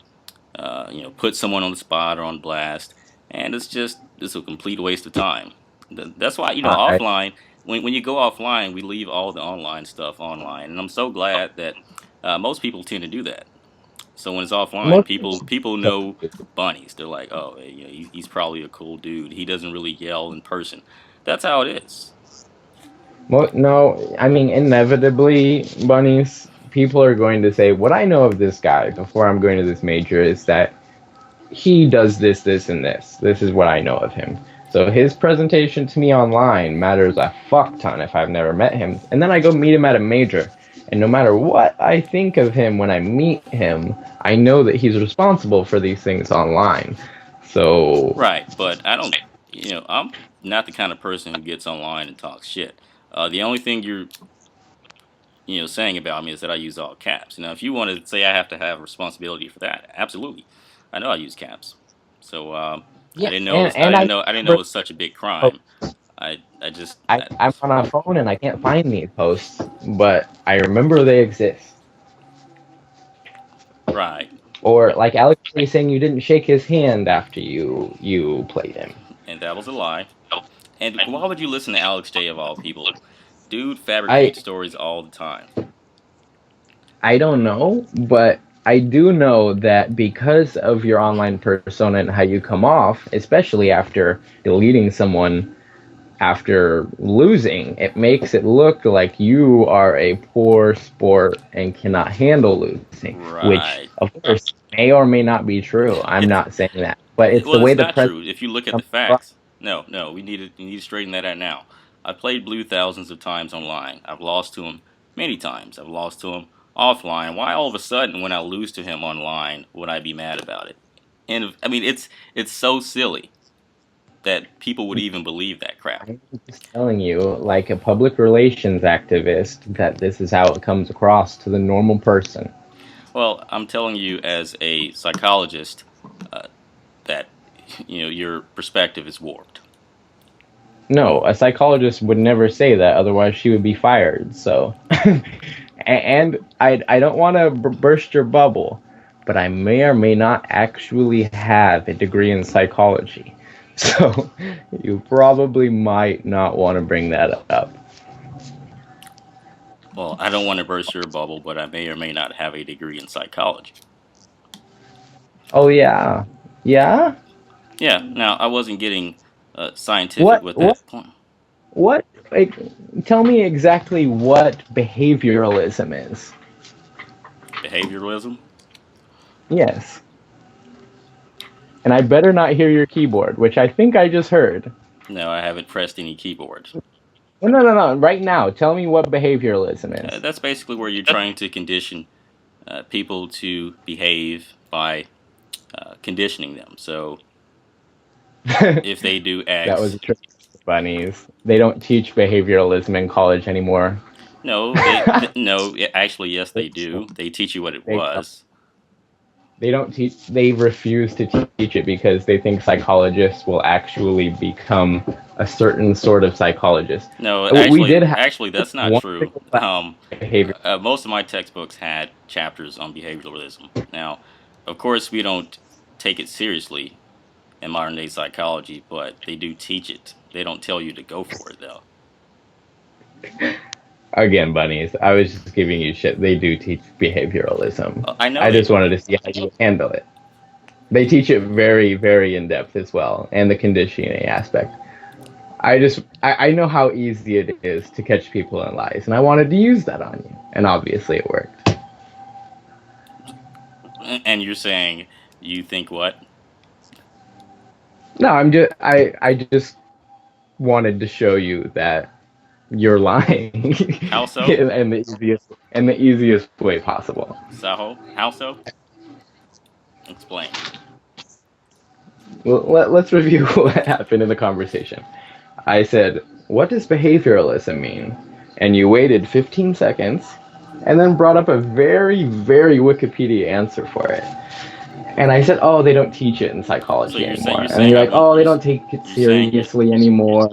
put someone on the spot or on blast, and it's a complete waste of time. That's why I offline. When you go offline, we leave all the online stuff online, and I'm so glad that most people tend to do that. So when it's offline, most people know bunnies. They're like, oh, he's probably a cool dude. He doesn't really yell in person. That's how it is. no, I mean inevitably, bunnies. People are going to say, "What I know of this guy before I'm going to this major is that he does this, this, and this. This is what I know of him." So his presentation to me online matters a fuck ton if I've never met him. And then I go meet him at a major. And no matter what I think of him when I meet him, I know that he's responsible for these things online. So, Right, but I don't. I'm not the kind of person who gets online and talks shit. The only thing you're saying about me is that I use all caps. Now, if you want to say I have to have responsibility for that, absolutely. I know I use caps. So I yeah, didn't know it was, I and didn't I know I didn't know it remember was such a big crime. I just I'm on a phone and I can't find these posts, but I remember they exist. right. Or like Alex was saying, you didn't shake his hand after you played him. And that was a lie. And why would you listen to Alex J of all people? Dude I fabricates stories all the time. I don't know, but I do know that because of your online persona and how you come off, especially after deleting someone after losing, it makes it look like you are a poor sport and cannot handle losing, which, Right. of course, may or may not be true. I'm It's not saying that. But it's the Well, way it's the not president true. If you look at the comes across. facts, no, we need to straighten that out now. I've played Blue thousands of times online. I've lost to him many times. I've lost to him offline. Why all of a sudden, when I lose to him online, would I be mad about it? And I mean, it's so silly. that people would even believe that crap. I'm just telling you, like a public relations activist, that this is how it comes across to the normal person. Well, I'm telling you as a psychologist uh, that your perspective is warped. No, a psychologist would never say that, otherwise she would be fired. So, and I don't want to burst your bubble, but I may or may not actually have a degree in psychology. So, you probably might not want to bring that up. Well, I don't want to burst your bubble, but I may or may not have a degree in psychology. Oh yeah, yeah. Yeah. Now, I wasn't getting scientific What with what that point. what? Like, tell me exactly what behavioralism is. Behavioralism? Yes. And I better not hear your keyboard, which I think I just heard. No, I haven't pressed any keyboards. No, no, no, no. Right now, tell me what behavioralism is. That's basically where you're trying to condition people to behave by conditioning them. So if they do That was X, a trick, bunnies. They don't teach behavioralism in college anymore. no, no. Actually, yes, they do. They teach you what it They don't. was. They don't teach. They refuse to teach it because they think psychologists will actually become a certain sort of psychologist. No, We did have actually, that's not one true. single class on behavior. Most of my textbooks had chapters on behavioralism. Now, of course, we don't take it seriously in modern day psychology, but they do teach it. They don't tell you to go for it, though. Again, bunnies. I was just giving you shit. They do teach behavioralism. I know I they just do. wanted to see how you would handle it. They teach it very, very in depth as well, and the conditioning aspect. I know how easy it is to catch people in lies, and I wanted to use that on you, and obviously it worked. And you're saying you think what? No, I just wanted to show you that you're lying, How so? in the easiest way possible. Saho? How so? Explain. Well, let's review what happened in the conversation. I said, "What does behavioralism mean?" And you waited 15 seconds, and then brought up a very, very Wikipedia answer for it. And I said, "Oh, they don't teach it in So psychology you're saying anymore." you're And then saying you're I like, won't. "Oh, they don't take it You're saying you. seriously anymore."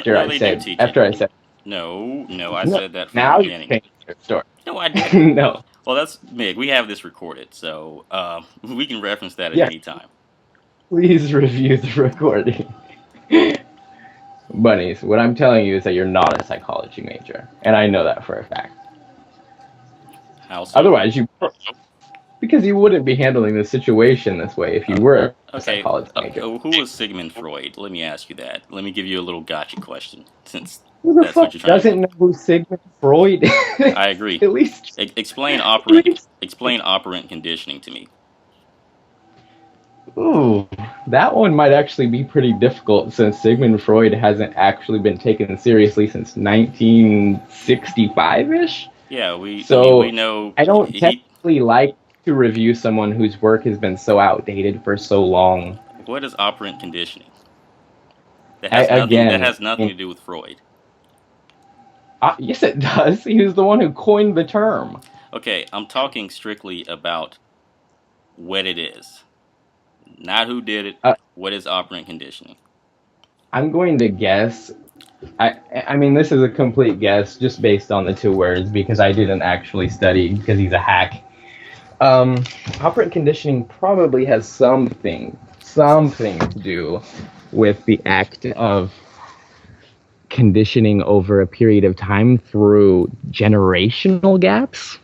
No, they do teach it. After I said, No, no, I no, said that from the now you beginning. change your story. No, I didn't. No, Well, that's Mig. We have this recorded, so we can reference that at yeah, any time. please review the recording. Bunnies, what I'm telling you is that you're not a psychology major, and I know that for a fact. How so? Otherwise, because you wouldn't be handling the situation this way if you were a Okay. psychology major. Who was Sigmund Freud? Let me ask you that. Let me give you a little gotcha question, since Who the that's what fuck you're trying to do. doesn't know who Sigmund Freud is? I agree. At least, Explain at operant. least. Explain operant conditioning to me. Ooh, that one might actually be pretty difficult since Sigmund Freud hasn't actually been taken seriously since 1965-ish. Yeah, we. I mean, we So know I don't he. technically like to review someone whose work has been so outdated for so long. What is operant conditioning? That I, has nothing. That again, has nothing to do with Freud. yes, it does. He was the one who coined the term. Okay, I'm talking strictly about what it is, not who did it. Uh, What is operant conditioning? I'm going to guess. I mean, this is a complete guess just based on the two words because I didn't actually study because he's a hack. Operant conditioning probably has something to do with the act of conditioning over a period of time through generational gaps.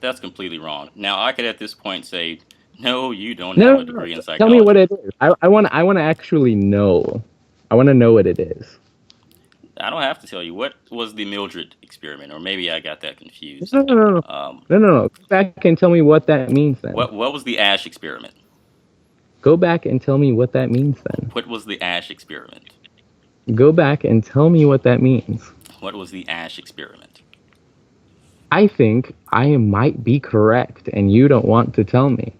That's completely wrong. Now, I could at this point say, no, you don't No, have a no, no. degree in Tell me what psychology. it is. I want to actually know. I want to know what it is. I don't have to tell you. What was the Mildred experiment? Or maybe I got that confused. No, no, no, no, Um, no, no, no. Go back and tell me what that means then. what was the Ash experiment? Go back and tell me what that means then. What was the Ash experiment? Go back and tell me what that means. What was the Ash experiment? I think I might be correct and you don't want to tell me.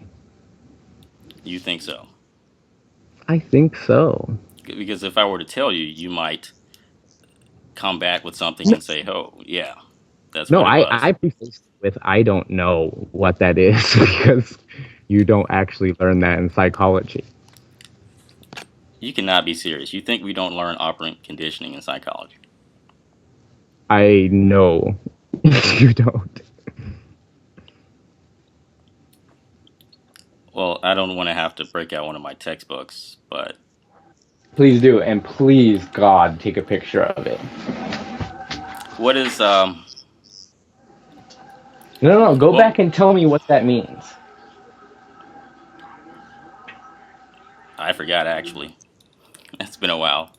You think so? I think so. Because if I were to tell you, you might come back with something and say, "Oh, yeah, that's No, what it was." I preface with I don't know what that is because you don't actually learn that in psychology. You cannot be serious. You think we don't learn operant conditioning in psychology? I know you don't. Well, I don't want to have to break out one of my textbooks, but Please do, and please, God, take a picture of it. what is No, no, go what back and tell me what that means. I forgot actually. It's been a while.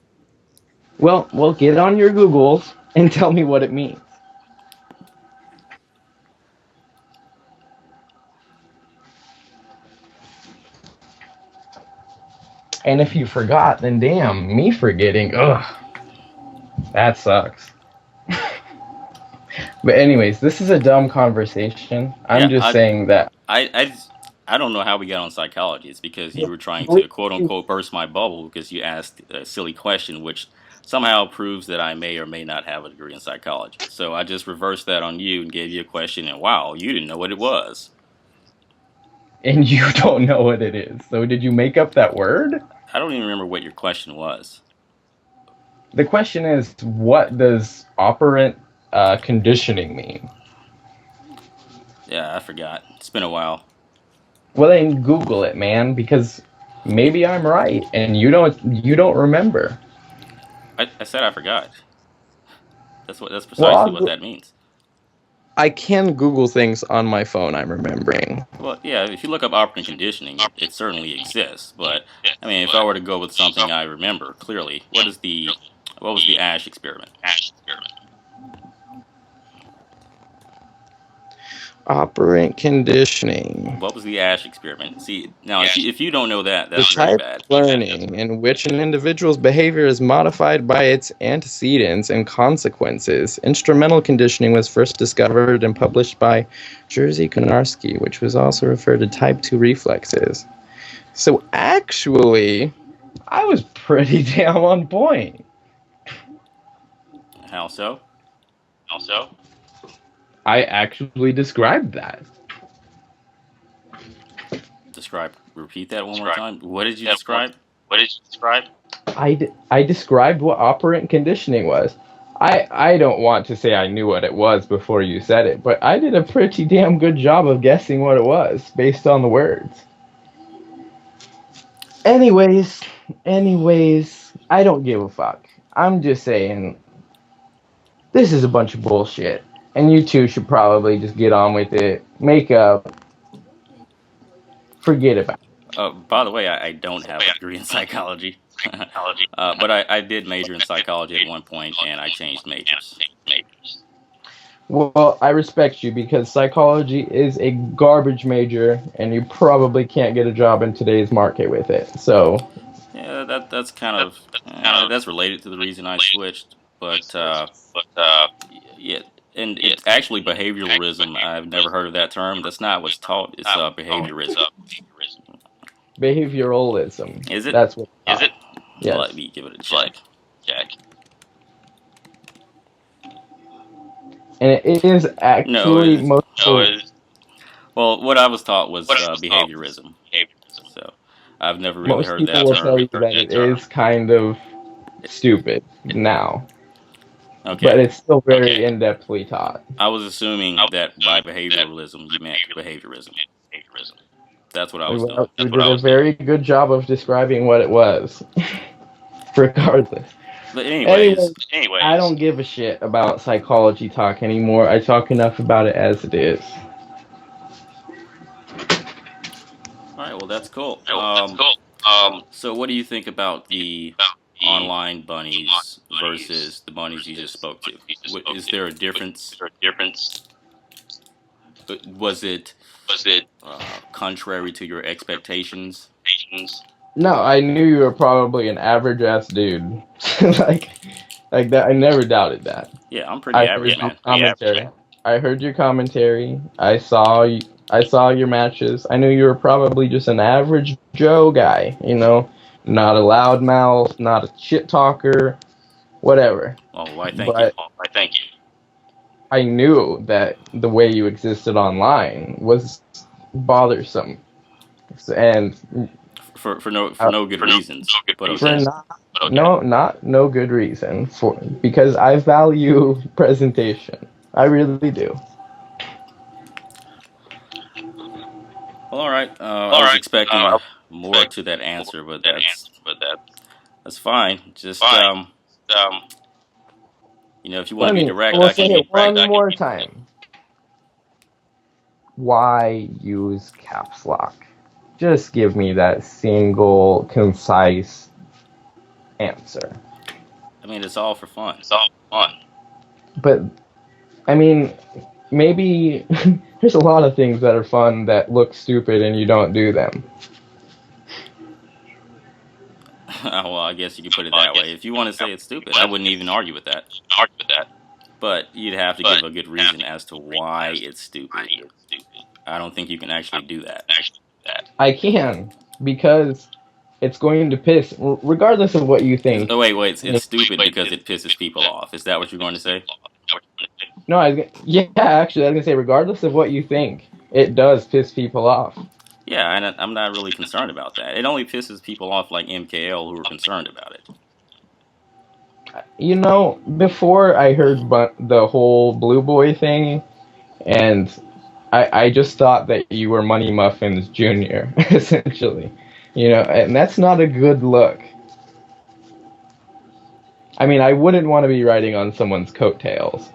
Well, get on your Googles and tell me what it means. And if you forgot, then damn, me forgetting, ugh, that sucks. But anyways, this is a dumb conversation. I'm Yeah, just saying that. I I don't know how we got on psychology. It's because you were trying Believe to quote you, unquote burst my bubble because you asked a silly question, which somehow proves that I may or may not have a degree in psychology. So I just reversed that on you and gave you a question, and wow, you didn't know what it was. and you don't know what it is. So did you make up that word? I don't even remember what your question was. The question is, what does operant conditioning mean? Yeah, I forgot. It's been a while. Well, then Google it, man, because maybe I'm right and you don't remember. I said I forgot. That's Well, precisely what that means. I can Google things on my phone. I'm remembering. Well, yeah, if you look up operant conditioning, it certainly exists. But I mean, if I were to go with something I remember clearly, what was the Ash experiment? Operant conditioning. What was the Ash experiment? See, now if you don't know that, The that's very type bad. of learning in which an individual's behavior is modified by its antecedents and consequences. Instrumental conditioning was first discovered and published by Jerzy Konarski, which was also referred to type 2 reflexes. So actually, I was pretty damn on point. How so? I actually described that. Repeat that one more time. What did you describe? I described what operant conditioning was. I don't want to say I knew what it was before you said it, but I did a pretty damn good job of guessing what it was based on the words. Anyways, I don't give a fuck. I'm just saying this is a bunch of bullshit, and you two should probably just get on with it. Make up, forget about it. By the way, I don't have a degree in psychology, but I did major in psychology at one point, and I changed majors. Well, I respect you because psychology is a garbage major, and you probably can't get a job in today's market with it. So, Yeah, that's kind of that's related to the reason I switched, but yeah, and it's actually behavioralism. I've never heard of that term. That's not what's taught. It's behaviorism. behavioralism. Is it? That's what. Let Yes. me give it a check. And it is No, actually most people, well, what I was taught was behaviorism. So I've never really most heard people that will tell term. you that it is kind of stupid now, but Okay, it's still very in-depthly taught. I was assuming that by behavioralism you meant behaviorism. That's what I was Well, doing. you did a very good job of describing what it was, regardless. But Anyway, anyways, I don't give a shit about psychology talk anymore. I talk enough about it as it is. all right. Well, that's cool. So what do you think about the online bunnies versus the bunnies you just spoke to? Is there a difference? Was it contrary to your expectations? No, I knew you were probably an average ass dude. like, like that. I never doubted that. Yeah, I'm I pretty heard average, your man. commentary. I heard your commentary. I saw your matches. I knew you were probably just an average Joe guy. not a loudmouth, not a shit talker, whatever. Oh, why? Thank you. But I knew that the way you existed online was bothersome, and For no good reasons, but for okay. no good reason, for because I value presentation. I really do. Well, all right. I was expecting more to that answer, but that's fine. Just if you want to Let be me. direct, We'll I can say it be. one more time. Why use caps lock? Just give me that single, concise answer. I mean, it's all for fun. But I mean, maybe there's a lot of things that are fun that look stupid and you don't do them. Well, I guess you could put it that way. If you want to say it's stupid, I wouldn't even argue with that. But you'd have to give a good reason as to why it's stupid. I don't think you can actually do that. I can, because it's going to piss, regardless of what you think. Oh, wait. It's stupid because it pisses people off. Is that what you're going to say? No, yeah, actually, I was gonna say, regardless of what you think, it does piss people off. Yeah, and I'm not really concerned about that. It only pisses people off like MKL who are concerned about it. Before I heard the whole Blue Boy thing, and I just thought that you were Money Muffins Jr., essentially. And that's not a good look. I mean, I wouldn't want to be riding on someone's coattails.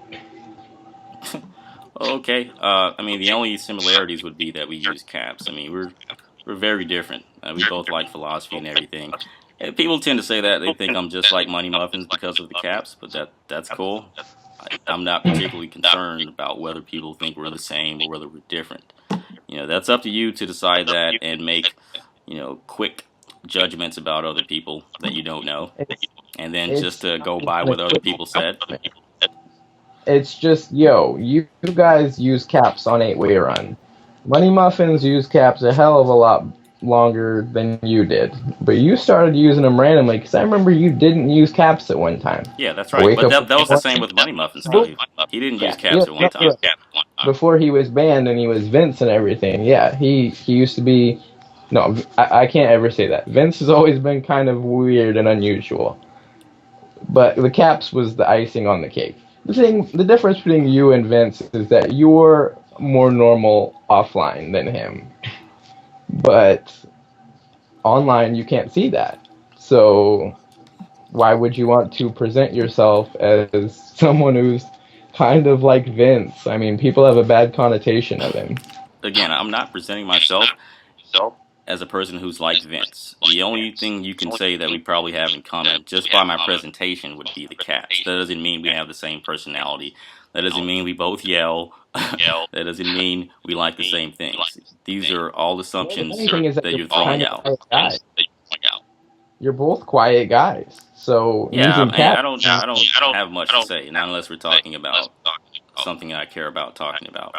Okay. I mean, the only similarities would be that we use caps. I mean, we're very different. We both like philosophy and everything. And people tend to say that they think I'm just like Money Muffins because of the caps, but that's cool. I'm not particularly concerned about whether people think we're the same or whether we're different. That's up to you to decide that and make quick judgments about other people that you don't know, It's, and then just it's to go not by even a what other quick people said. judgment. It's just, you guys use caps on 8-way run. Money Muffins use caps a hell of a lot longer than you did. But you started using them randomly, because I remember you didn't use caps at one time. Yeah, that's I right. wake But up that was the one same with Money Muffins day, too. He didn't use yeah, caps at one time. you're right. Before he was banned and he was Vince and everything, yeah, he used to be. No, I can't ever say that. Vince has always been kind of weird and unusual. But the caps was the icing on the cake. The difference between you and Vince is that you're more normal offline than him. But online, you can't see that. So why would you want to present yourself as someone who's kind of like Vince? I mean, people have a bad connotation of him. Again, I'm not presenting myself as a person who's like Vince. The only thing you can say that we probably have in common, just by my presentation, would be the caps. That doesn't mean we have the same personality. That doesn't mean we both yell. That doesn't mean we like the same things. These are all Well, the assumptions funny thing is that that you're you're both throwing kind of out. quiet guys. You're both quiet guys. So Yeah, using I caps. don't have much to say, not unless we're talking about something I care about talking about.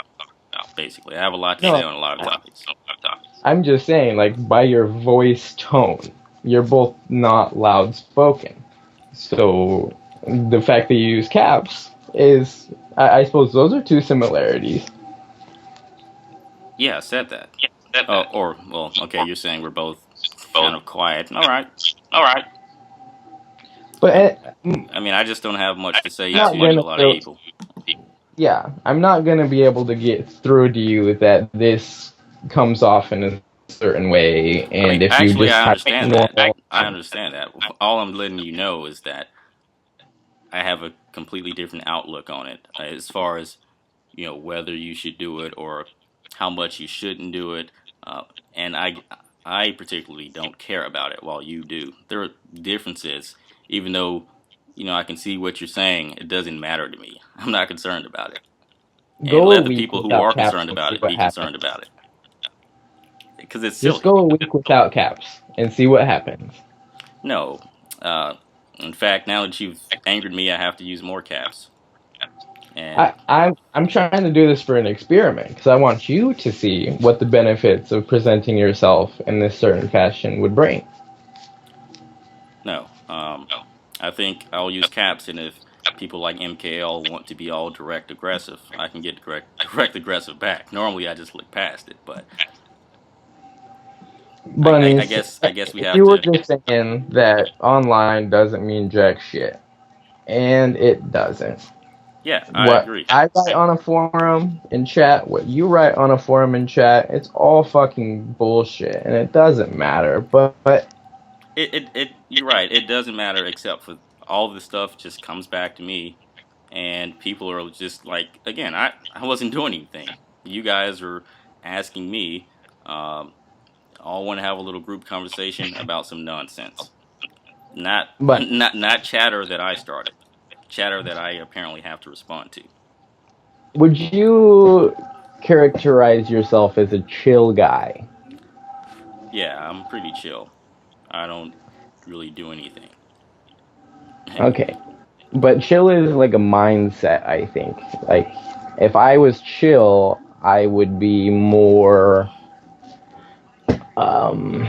Basically, I have a lot to say No, on a lot of topics. I'm just saying, like, by your voice tone, you're both not loud spoken. So the fact that you use caps is, I suppose, those are two similarities. Yeah, I said that. Well, okay, you're saying we're both kind of quiet. All right. But I mean, I just don't have much to say I'm not to a gonna, lot of people. yeah, I'm not gonna be able to get through to you that this comes off in a certain way, I mean, and if you actually, just I have understand that. normal, I understand that. All I'm letting you know is that I have a completely different outlook on it as far as whether you should do it or how much you shouldn't do it. And I particularly don't care about it, while you do. There are differences, even though I can see what you're saying. It doesn't matter to me. I'm not concerned about it, and go a let the week people who without are caps concerned and about see it what be concerned happens. about it because it's Just silly. go a week without caps and see what happens. No, uh, in fact, now that you've angered me, I have to use more caps. And I'm trying to do this for an experiment because I want you to see what the benefits of presenting yourself in this certain fashion would bring. No. I think I'll use caps, and if people like MKL want to be all direct aggressive, I can get direct aggressive back. Normally, I just look past it, but I Bunnies, guess we have you were to. just saying that online doesn't mean jack shit, and it doesn't. Yeah, I What agree. I write on a forum in chat, what you write on a forum in chat, it's all fucking bullshit, and it doesn't matter. But You're right. It doesn't matter except for all the stuff just comes back to me, and people are just like, again, I wasn't doing anything. You guys are asking me. Um, all want to have a little group conversation about some nonsense. Not but not chatter that I started. Chatter that I apparently have to respond to. would you characterize yourself as a chill guy? Yeah, I'm pretty chill. I don't really do anything. Okay, but chill is like a mindset, I think. Like, if I was chill, I would be more. Um,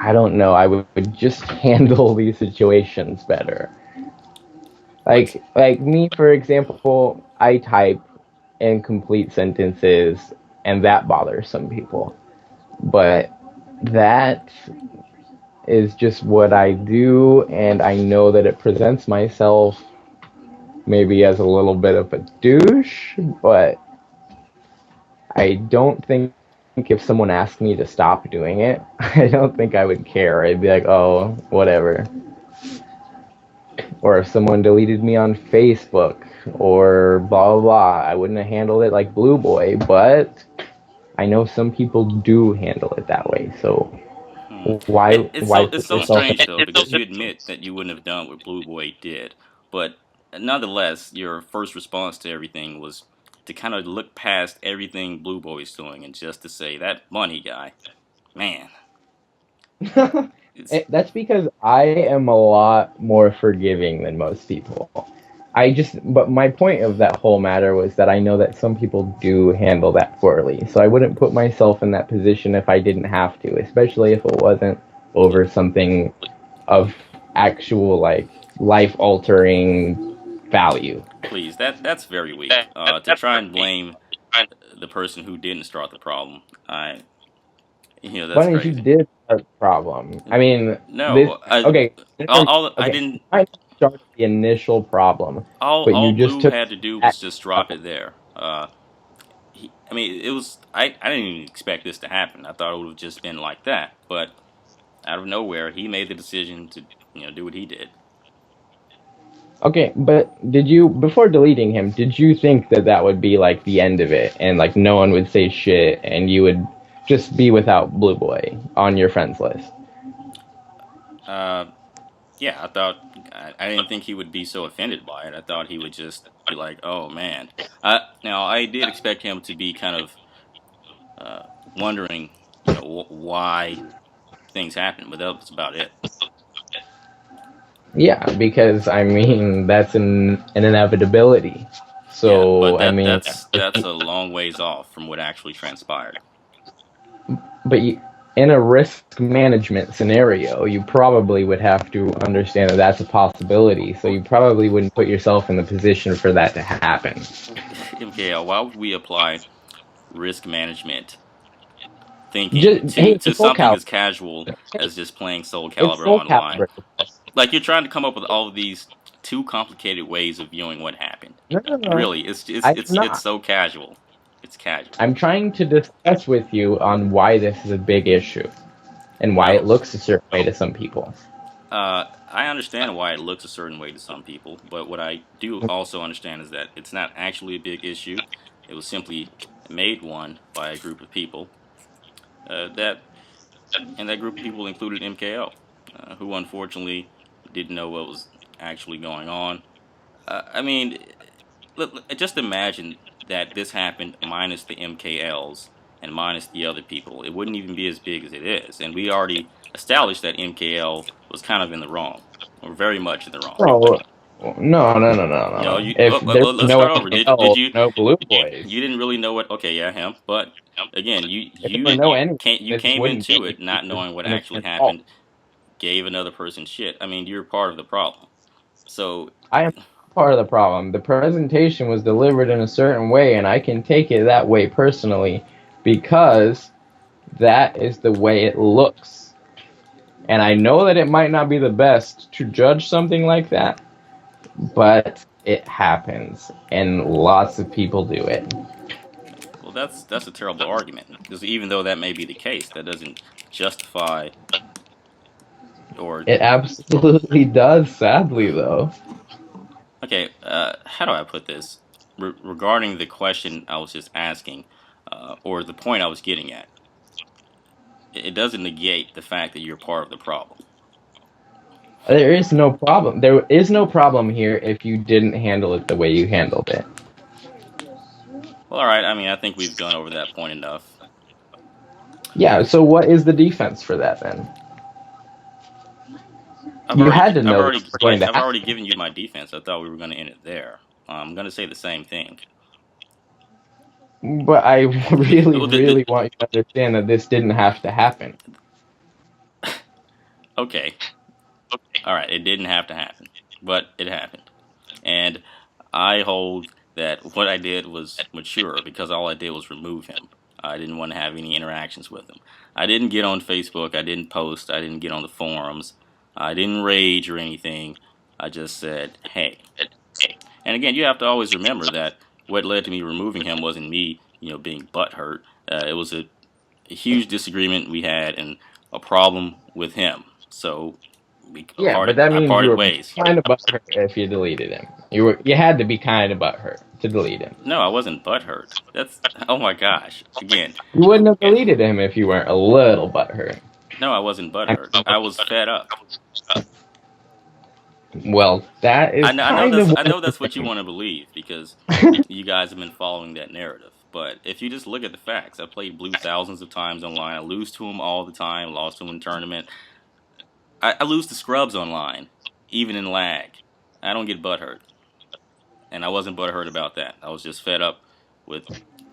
I don't know. I would just handle these situations better. What's Like me, for example, I type incomplete sentences, and that bothers some people. But that is just what I do, and I know that it presents myself maybe as a little bit of a douche, but I don't think if someone asked me to stop doing it, I don't think I would care. I'd be like, oh, whatever. Or if someone deleted me on Facebook or blah blah blah, I wouldn't have handled it like Blue Boy, but I know some people do handle it that way. So hmm. why It's put so yourself in strange though because you admit that you wouldn't have done what Blue Boy did, but nonetheless, your first response to everything was to kind of look past everything Blue Boy's doing and just to say that money guy, man, it's That's because I am a lot more forgiving than most people. But my point of that whole matter was that I know that some people do handle that poorly. So I wouldn't put myself in that position if I didn't have to, especially if it wasn't over something of actual, like, life altering value. please that's very weak. To try and blame the person who didn't start the problem, that's Bunnies, you crazy. did start the problem. I mean, this. No, Okay, I okay. You didn't. might have started the initial problem, but All you just Blue took had to do that was just drop problem. it there. I mean, it was. I didn't even expect this to happen. I thought it would have just been like that, but out of nowhere, he made the decision to do what he did. Okay, but did you, before deleting him, did you think that that would be like the end of it, and like no one would say shit, and you would just be without Blue Boy on your friends list? Uh, yeah, I didn't think he would be so offended by it. I thought he would just be like, "Oh man." Now I did expect him to be kind of uh, wondering, why things happen, but that was about it. Yeah, because I mean that's an inevitability. Yeah, but So I mean, that's a long ways off from what actually transpired. but in a risk management scenario, you probably would have to understand that that's a possibility. So you probably wouldn't put yourself in the position for that to happen. MKL, why would we apply risk management thinking Just hey, to it's Soul something Calibur. as casual as just playing Soul It's Calibur Soul online? Calibur. Like you're trying to come up with all of these too complicated ways of viewing what happened. No, no, no. Really, I'm it's not. so casual. It's casual. I'm trying to discuss with you on why this is a big issue and why it Well, looks a certain way to some people. I understand why it looks a certain way to some people, but what I do also understand is that it's not actually a big issue. It was simply made one by a group of people that and that group of people included MKO, who unfortunately didn't know what was actually going on. I mean, just imagine that this happened minus the MKLs and minus the other people. It wouldn't even be as big as it is. And we already established that MKL was kind of in the wrong, or very much in the wrong. No, no, no, no, no, No, no. If there's let's no start over. NKL, no Blue Boys. You didn't really know what? Okay, yeah, him. But again, If there were no anyone, you this came wouldn't into be it not knowing what actually management's fault. happened. gave another person shit, I mean, you're part of the problem. So, I am part of the problem. The presentation was delivered in a certain way, and I can take it that way personally because that is the way it looks. And I know that it might not be the best to judge something like that, but it happens, and lots of people do it. well, that's a terrible argument because even though that may be the case, that doesn't justify or It absolutely does, sadly, though. okay. How do I put this regarding the question I was just asking, or the point I was getting at? It doesn't negate the fact that you're part of the problem. There is no problem. There is no problem here if you didn't handle it the way you handled it. Well, all right. I mean, I think we've gone over that point enough. Yeah, so what is the defense for that then? You had to know this was going to I've already happen. given you my defense. I thought we were going to end it there. I'm going to say the same thing. But I really, Well, really want you to understand that this didn't have to happen. okay, all right. It didn't have to happen, but it happened, and I hold that what I did was mature because all I did was remove him. I didn't want to have any interactions with him. I didn't get on Facebook. I didn't post. I didn't get on the forums. I didn't rage or anything. I just said, hey. And again, you have to always remember that what led to me removing him wasn't me, being butthurt. It was a huge disagreement we had and a problem with him. So we Yeah, but that I means you parted were ways. kind of butthurt if you deleted him. You had to be kind of butthurt to delete him. No, I wasn't butthurt. That's oh my gosh. Again, You wouldn't have deleted him if you weren't a little butthurt. no, I wasn't butthurt. I was fed up. Well, that is kind of I what. know that's what you want to believe because you guys have been following that narrative. But if you just look at the facts, I played blue thousands of times online. I lose to him all the time. Lost to him in tournament. I lose to scrubs online, even in lag. I don't get butthurt, and I wasn't butthurt about that. I was just fed up with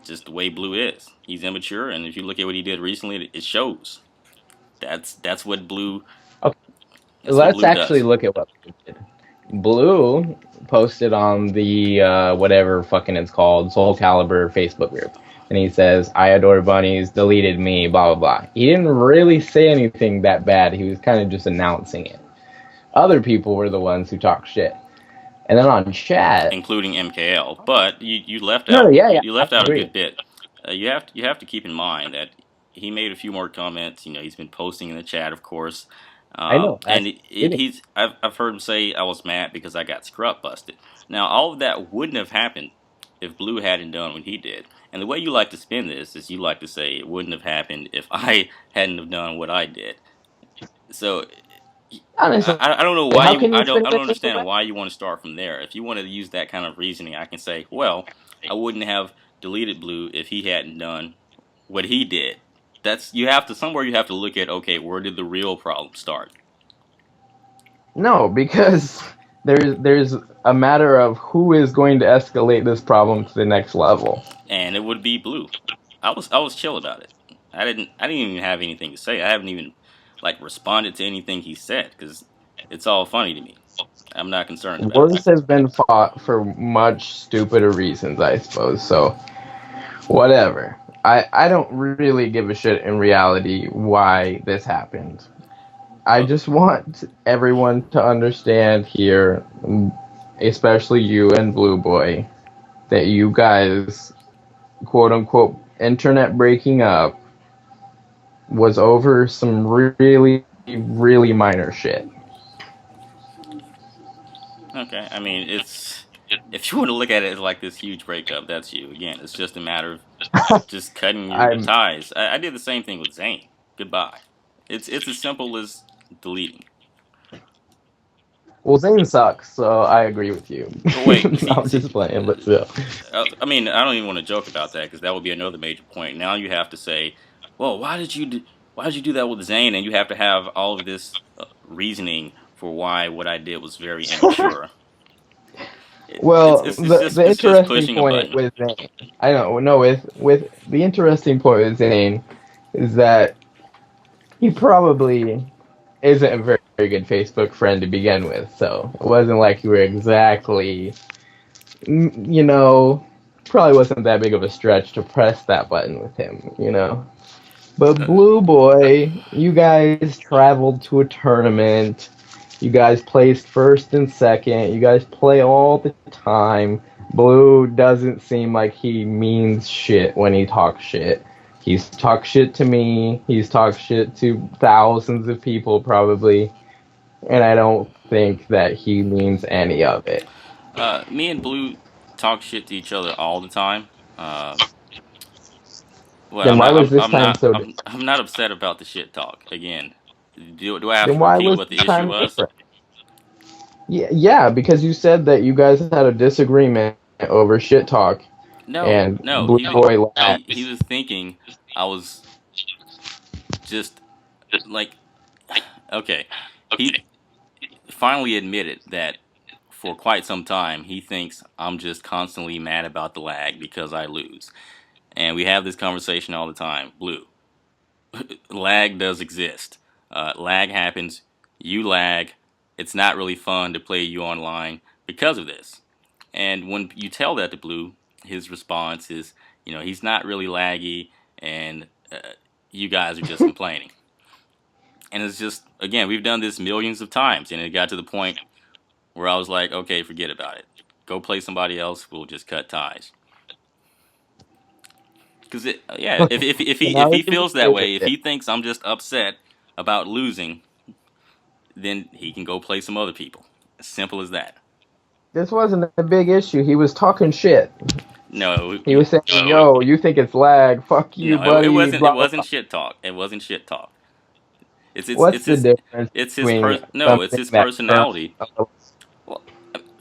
just the way blue is. He's immature, and if you look at what he did recently, it shows. That's what blue. Okay, That's what let's blue actually does. look at what Blue did. Blue posted on the whatever fucking it's called Soul Calibur Facebook group, and he says Iadorebunnies deleted me, blah blah blah. He didn't really say anything that bad. He was kind of just announcing it. Other people were the ones who talked shit. And then on chat, Including MKL. But you left no, out yeah, yeah, you I left out a agree. good bit. You have to keep in mind that he made a few more comments. He's been posting in the chat, of course, I know and that's it. I've heard him say I was mad because I got scrub busted. Now all of that wouldn't have happened if Blue hadn't done what he did. And the way you like to spin this is you like to say it wouldn't have happened if I hadn't have done what I did. So Honestly, I don't know why how can you spin I it don't any other understand way? why you want to start from there. If you want to use that kind of reasoning, I can say, well, I wouldn't have deleted Blue if he hadn't done what he did. That's you have to somewhere you have to look at okay, where did the real problem start? No, because there's a matter of who is going to escalate this problem to the next level. And it would be Blue. I was chill about it. I didn't even have anything to say. I haven't even like responded to anything he said because it's all funny to me. I'm not concerned about it. Wars have been fought for much stupider reasons, I suppose. So whatever. I don't really give a shit in reality why this happened. I Uh, just want everyone to understand here, especially you and Blue Boy, that you guys, quote unquote, internet breaking up was over some really, really minor shit. Okay, I mean it's if you want to look at it as like this huge breakup, that's you. Again, it's just a matter of just cutting your I'm ties. I did the same thing with Zane. Goodbye. It's as simple as deleting. Well, Zane sucks, so I agree with you. But wait, No, I'm just playing, but still. I mean, I don't even want to joke about that because that would be another major point. Now you have to say, well, why did you do that with Zane? And you have to have all of this reasoning for why what I did was very immature. Well, the It's just interesting pushing a point button. with Zane, I don't know with the interesting point with Zane is that he probably isn't a very good Facebook friend to begin with, so it wasn't like you were exactly, you know, probably wasn't that big of a stretch to press that button with him, you know. But Uh, Blue Boy, you guys traveled to a tournament. You guys placed first and second. You guys play all the time. Blue doesn't seem like he means shit when he talks shit. He's talked shit to me. He's talked shit to thousands of people probably. And I don't think that he means any of it. me and Blue talk shit to each other all the time. Uh, well, Then why was this time so different? I'm not upset about the shit talk. Again, do I have Then to why repeat was what the this issue time was? different? Yeah, because you said that you guys had a disagreement over shit talk, No, and no. Blue Boy He lags. was thinking I was just like okay. He finally admitted that for quite some time he thinks I'm just constantly mad about the lag because I lose. And we have this conversation all the time. Blue, lag does exist. Lag happens. You lag. It's not really fun to play you online because of this. And when you tell that to Blue, his response is, he's not really laggy, and you guys are just complaining. And it's just, again, we've done this millions of times, and it got to the point where I was like, okay, forget about it. Go play somebody else. We'll just cut ties. Because yeah, Okay, so if now he that you've feels that admitted way, if it, he thinks I'm just upset about losing, then he can go play some other people. As simple as that. this wasn't a big issue. He was talking shit. No, He was saying, "Yo, you think it's lag? Fuck you, no, it buddy." wasn't. It Blah blah wasn't blah. shit talk. It wasn't shit talk. What's the difference It's his between no. It's something his that hurts? personality. Well,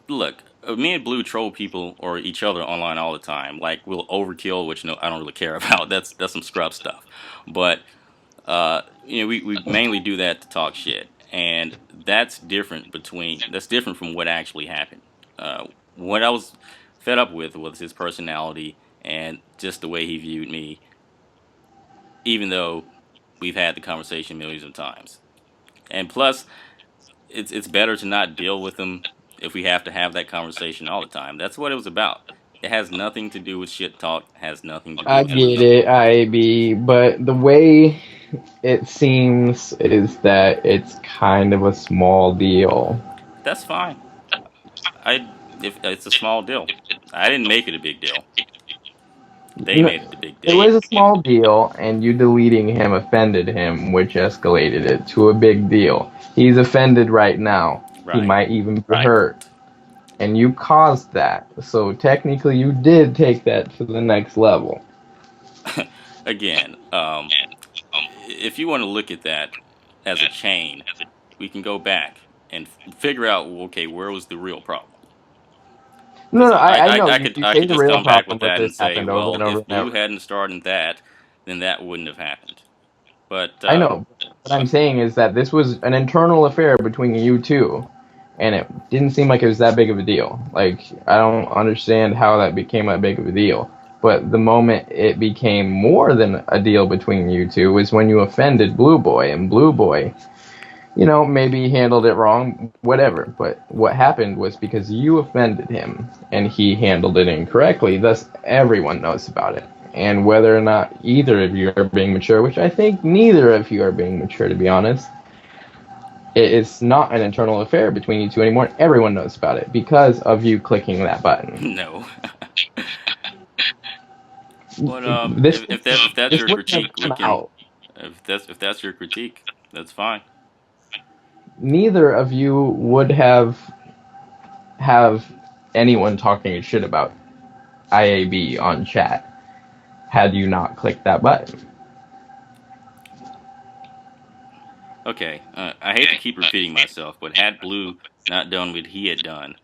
look, me and Blue troll people or each other online all the time. Like we'll overkill, which no, I don't really care about. That's some scrub stuff. But we mainly do that to talk shit, and that's different from what actually happened. What I was fed up with was his personality and just the way he viewed me, even though we've had the conversation millions of times. And plus, it's better to not deal with him if we have to have that conversation all the time. That's what it was about. It has nothing to do with shit talk. Has nothing to do I with get losing. it, IB, but the way it seems is that it's kind of a small deal. That's fine. I if it's a small deal. I didn't make it a big deal. They No, made it a big it deal. was a small deal, and you deleting him offended him, which escalated it to a big deal. He's offended right now. He Right. might even be hurt. And you caused that. So technically, you did take that to the next level. Again, if you want to look at that as a chain, we can go back and figure out, okay, where was the real problem? No, Because no, I know. You I say could the just real come back problem with with that this and say, happened over and well, over if and Blue over. hadn't started that, then that wouldn't have happened. But I know. What I'm saying is that this was an internal affair between you two, and it didn't seem like it was that big of a deal. Like, I don't understand how that became that big of a deal. But the moment it became more than a deal between you two was when you offended Blue Boy, and Blue Boy, maybe he handled it wrong, whatever. But what happened was because you offended him, and he handled it incorrectly, thus everyone knows about it. And whether or not either of you are being mature, which I think neither of you are being mature, to be honest, it's not an internal affair between you two anymore. Everyone knows about it because of you clicking that button. no. But This if that's this your wouldn't have critique, we come can. out. If that's your critique, that's fine. Neither of you would have anyone talking shit about IAB on chat had you not clicked that button. Okay, I hate to keep repeating myself, but had Blue not done what he had done,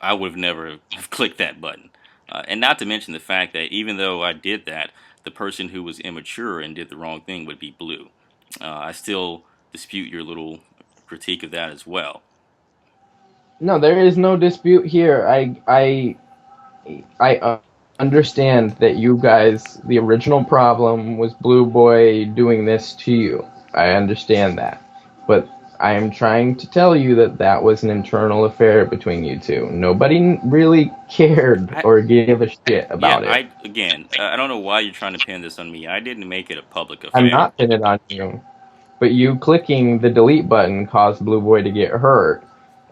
I would have never have clicked that button. And not to mention the fact that even though I did that, the person who was immature and did the wrong thing would be Blue. I still dispute your little critique of that as well. No, there is no dispute here. I understand that you guys, the original problem was Blue Boy doing this to you. I understand that. But I am trying to tell you that that was an internal affair between you two. Nobody really cared I or gave a shit Yeah, about it. I again, I don't know why you're trying to pin this on me. I didn't make it a public I'm affair. not pinning it on you, but you clicking the delete button caused Blue Boy to get hurt,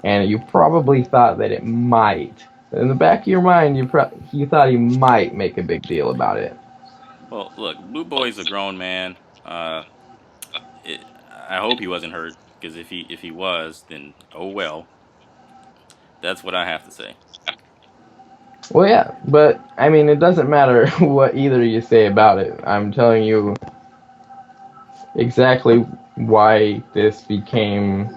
and you probably thought that it might. In the back of your mind, you thought he might make a big deal about it. Well, look, Blue Boy's a grown man. Uh, it, I hope he wasn't hurt because if he was, then oh well. That's what I have to say. Well, yeah, but I mean, it doesn't matter what either you say about it. I'm telling you exactly why this became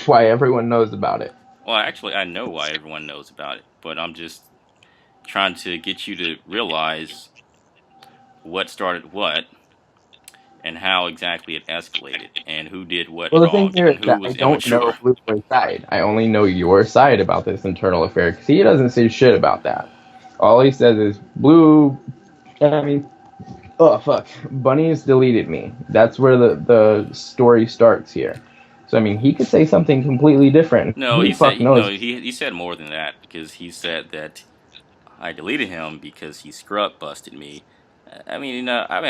why everyone knows about it. Well, actually, I know why everyone knows about it, but I'm just trying to get you to realize what started what and how exactly it escalated and who did what Well, the thing wrong here and is who that I was don't know immature. Blue Boy's side. I only know your side about this internal affair because he doesn't say shit about that. All he says is Blue. I mean, oh fuck, Bunny's deleted me. That's where the story starts here. So I mean, he could say something completely different. No, Who he the fuck said no. knows? He said more than that because he said that I deleted him because he scrub busted me.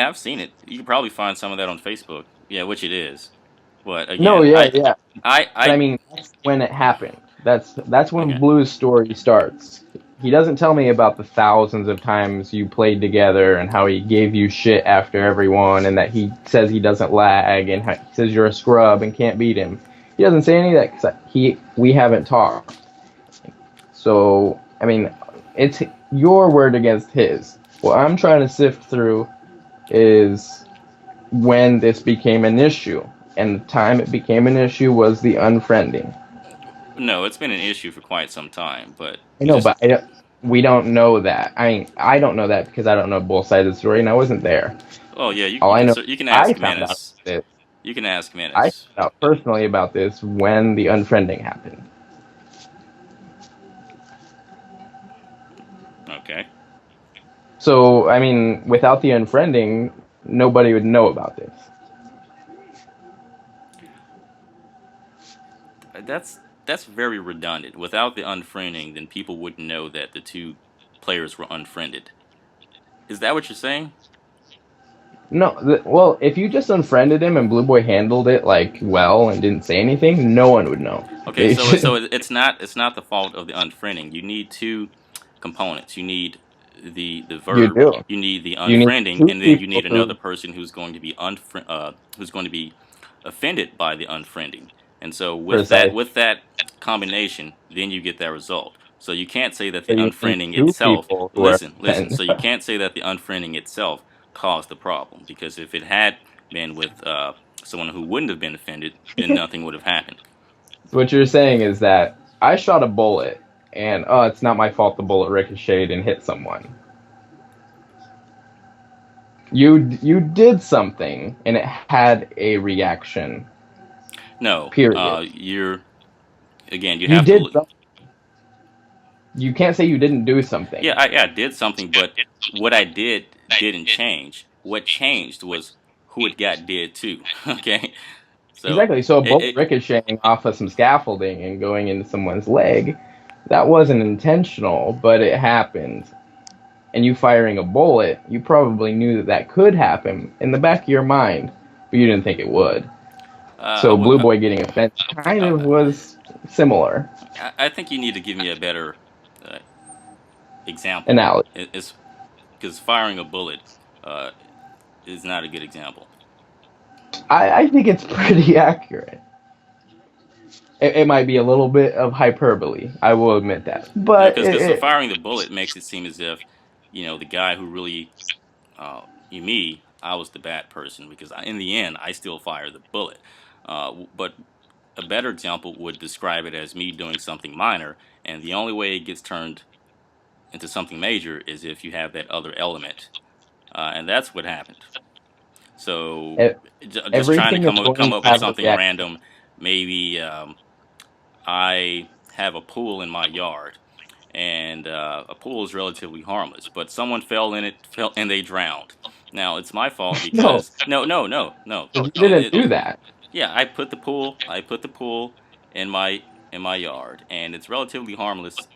I've seen it. You can probably find some of that on Facebook. Yeah, which it is. But No, again, yeah, yeah. But I I mean, that's when it happened. That's when okay. Blue's story starts. He doesn't tell me about the thousands of times you played together and how he gave you shit after everyone and that he says he doesn't lag and how he says you're a scrub and can't beat him. He doesn't say any of that because we haven't talked. So I mean, it's your word against his. What I'm trying to sift through is when this became an issue, and the time it became an issue was the unfriending. No, it's been an issue for quite some time, but I you know, just but we don't know that. I mean, I don't know that because I don't know both sides of the story, and I wasn't there. oh yeah, All I know, you can I ask found out about Menace. this. You can ask I Menace. found out personally about this when the unfriending happened. Okay. So, I mean, without the unfriending, nobody would know about this. That's very redundant. Without the unfriending, then people wouldn't know that the two players were unfriended. Is that what you're saying? No, well, if you just unfriended him and Blue Boy handled it like well and didn't say anything, no one would know. Okay, They so just, it's not the fault of the unfriending. You need two components. You need the you verb, do. you need the You need unfriending, two and then you people need another who person who's going to be who's going to be offended by the unfriending. And so precise. with that combination, then you get that result. So you can't say that So the you need unfriending two itself. people who are Listen. offended. So you can't say that the unfriending itself caused the problem because if it had been with someone who wouldn't have been offended, then nothing would have happened. So what you're saying is that I shot a bullet, and oh, it's not my fault the bullet ricocheted and hit someone. You did something, and it had a reaction. No, Period. you're again. You You have to. did something. You can't say you didn't do something. Yeah, I did something, but what I did didn't change. What changed was who it got did to. Okay, so Exactly. So a it, bullet it ricocheting off of some scaffolding and going into someone's leg, that wasn't intentional, but it happened. And you firing a bullet, you probably knew that that could happen in the back of your mind, but you didn't think it would. uh, I So would. Blue Boy getting offended kind of was similar I think you need to give me a better uh, example. analogy. It's because firing a bullet uh, is not a good example. I think it's pretty accurate. It might be a little bit of hyperbole, I will admit that, You know, but because firing the bullet makes it seem as if the guy who really me, I was the bad person because in the end, I still fired the bullet. But a better example would describe it as me doing something minor, and the only way it gets turned into something major is if you have that other element, and that's what happened. So just trying to everything is going come to up with have a something reaction. random. Maybe I have a pool in my yard, and a pool is relatively harmless. But someone fell in it, and they drowned. Now it's my fault No, because no. you didn't do that. Yeah, I put the pool in my yard, and it's relatively harmless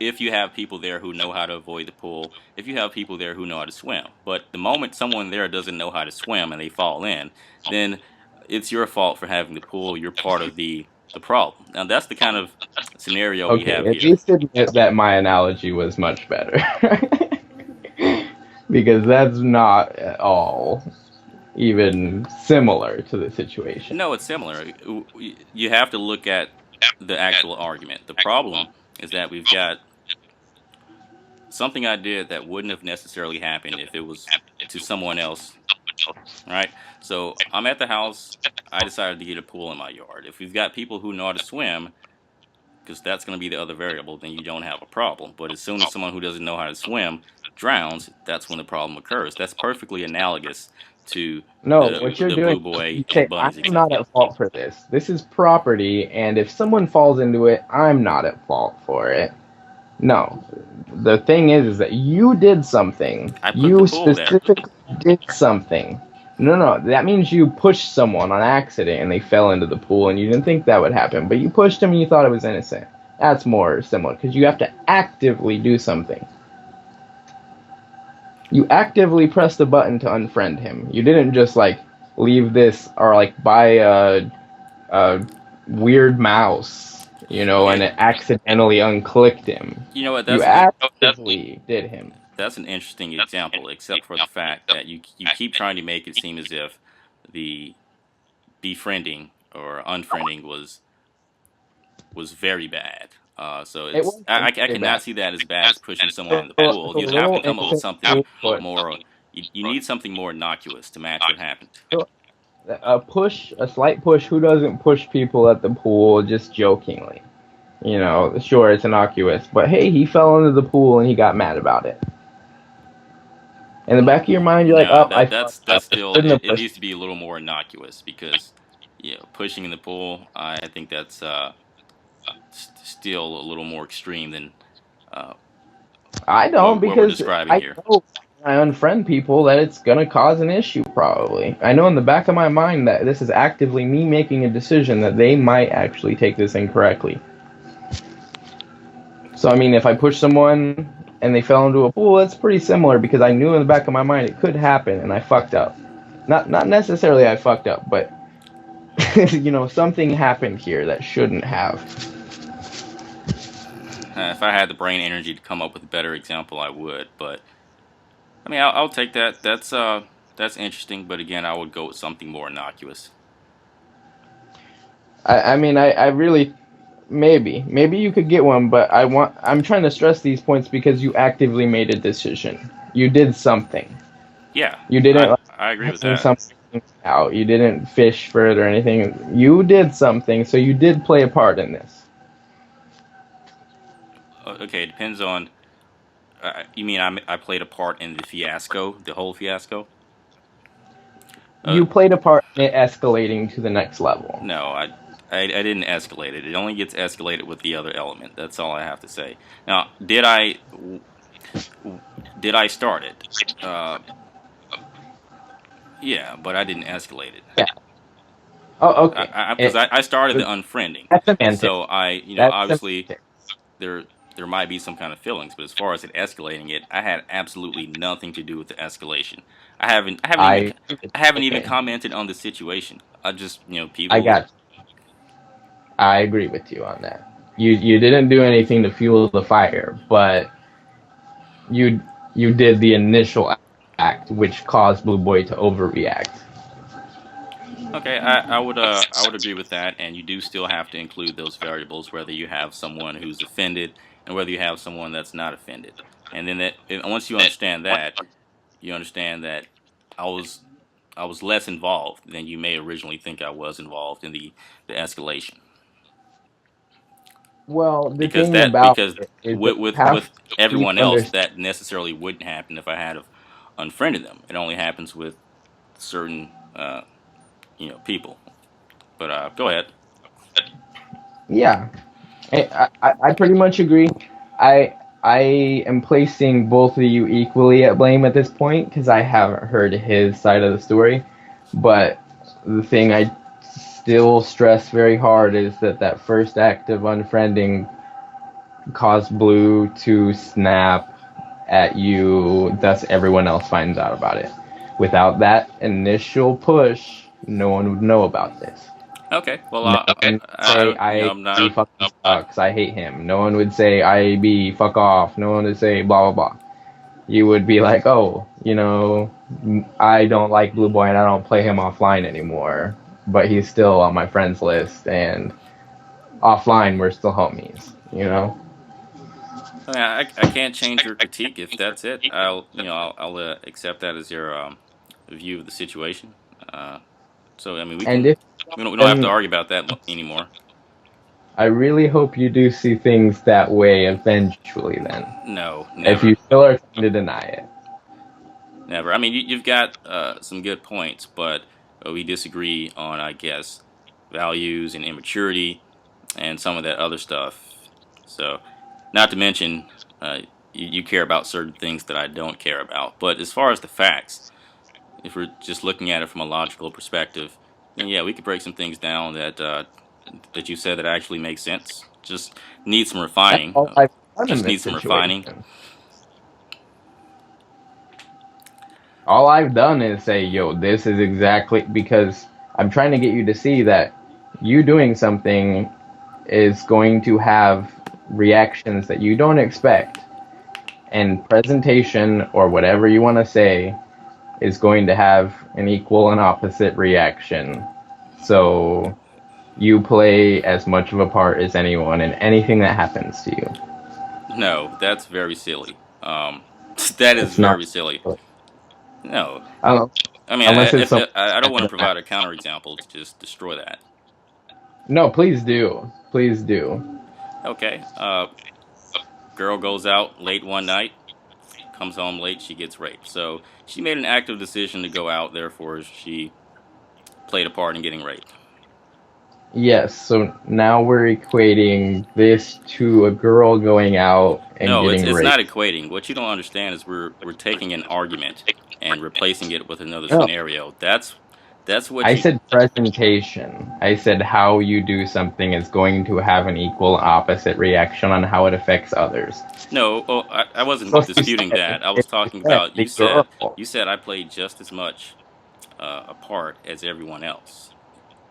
if you have people there who know how to avoid the pool, if you have people there who know how to swim. But the moment someone there doesn't know how to swim and they fall in, then it's your fault for having the pool. You're part of the problem. Now that's the kind of scenario we Okay, have at here. least admit that my analogy was much better. Because that's not at all even similar to the situation. No, it's similar. You have to look at the actual argument. The problem is that we've got something I did that wouldn't have necessarily happened if it was to someone else, right? So I'm at the house. I decided to get a pool in my yard. If we've got people who know how to swim, because that's going to be the other variable, then you don't have a problem. But as soon as someone who doesn't know how to swim drowns, that's when the problem occurs. That's perfectly analogous to No, what you're the doing blue is you boy and say, bunnies I'm not example. at fault for this. This is property, and if someone falls into it, I'm not at fault for it. No. The thing is that you did something. I put the You pool there. specifically did something. No, no, that means you pushed someone on accident and they fell into the pool and you didn't think that would happen, but you pushed him and you thought it was innocent. That's more similar because you have to actively do something. You actively pressed a button to unfriend him. You didn't just like leave this or like buy a weird mouse, and Okay, it accidentally unclicked him. you know what? You actively did him. That's an interesting example, except for the fact that you keep trying to make it seem as if the befriending or unfriending was very bad. So It it's wasn't I very bad. candot see that as bad as pushing someone in the It's pool. a You'd have to little come up with innocent something but more. You need something more innocuous to match what happened. a slight push. Who doesn't push people at the pool just jokingly? Sure, it's innocuous, but hey, he fell into the pool and he got mad about it. In the back of your mind, you're like, No, oh, I fucked that's up. I still shouldn't have it pushed. needs to be a little more innocuous because pushing in the pool. I think that's still a little more extreme than uh, I don't what we're because describing I here. know when I unfriend people that it's gonna cause an issue. Probably, I know in the back of my mind that this is actively me making a decision that they might actually take this incorrectly. So I mean, if I push someone and they fell into a pool, that's pretty similar because I knew in the back of my mind it could happen and I fucked up. Not necessarily I fucked up, but something happened here that shouldn't have. If I had the brain energy to come up with a better example, I would. But I mean, I'll take that. That's interesting. But again, I would go with something more innocuous. I mean, I really maybe you could get one, but I'm trying to stress these points because you actively made a decision. You did something. Yeah, You didn't I agree with hang that. something out. You didn't fish for it or anything. You did something, so you did play a part in this. Okay, it depends on. You mean I played a part in the fiasco, the whole fiasco? Uh, You played a part in it escalating to the next level. no, I didn't escalate it. It only gets escalated with the other element. That's all I have to say. Now, did I start it? Uh, yeah, but I didn't escalate it. Yeah. Oh, okay. Because I started the It, unfriending, that's so semantics. That's obviously semantics. there there might be some kind of feelings, but as far as it escalating it, I had absolutely nothing to do with the escalation. I I haven't even okay. commented on the situation. I just I people. got I agree with you on that. You didn't do anything to fuel the fire, but you you did the initial act, which caused Blue Boy to overreact. Okay, I would agree with that, and you do still have to include those variables, whether you have someone who's offended and whether you have someone that's not offended. And then once you understand that I was I was less involved than you may originally think I was involved in the escalation. Well, the Because thing about it is that you have with to everyone else understand. that necessarily wouldn't happen if I had have unfriended them. It only happens with certain people. But go ahead. Yeah, I pretty much agree. I am placing both of you equally at blame at this point because I haven't heard his side of the story. But the thing I still stress very hard is that that first act of unfriending caused Blue to snap at you, thus everyone else finds out about it. Without that initial push, no one would know about this. Okay. Well, No one would say I'm not. IB fucking sucks, I hate him. No one would say IB fuck off. No one would say blah blah blah. You would be like, oh, I don't like Blue Boy and I don't play him offline anymore, but he's still on my friends list, and offline we're still homies, you know? I can't change your critique if that's it. I'll accept that as your view of the situation. Uh, so I mean, And if we don't have to then argue about that anymore. I really hope you do see things that way eventually then. No, If never, you still are trying to deny it. never. I mean, you've got some good points, but we disagree on, I guess, values and immaturity and some of that other stuff. So, not to mention, you care about certain things that I don't care about. But as far as the facts, if we're just looking at it from a logical perspective, then yeah, we could break some things down that you said that actually make sense. Just need some That's refining. all I've done in Just this need some refining. situation. All I've done is say, yo, this is exactly because I'm trying to get you to see that you doing something is going to have reactions that you don't expect. And presentation, or whatever you want to say, is going to have an equal and opposite reaction. So you play as much of a part as anyone in anything that happens to you. No, that's very silly. That is It's not. very silly. No, Um, I mean, unless it's if some. I don't want to provide a counterexample to just destroy that. No, please do. Please do. Okay, girl goes out late one night, comes home late, she gets raped. So she made an active decision to go out, therefore she played a part in getting raped. Yes, so now we're equating this to a girl going out and No, getting it's not raped. equating. What you don't understand is we're taking an argument and replacing it with another No, scenario. That's what I you. said presentation. I said how you do something is going to have an equal opposite reaction on how it affects others. No, oh, I So wasn't if you disputing said, that. I was if you talking said about the girl, you said I played just as much a part as everyone else.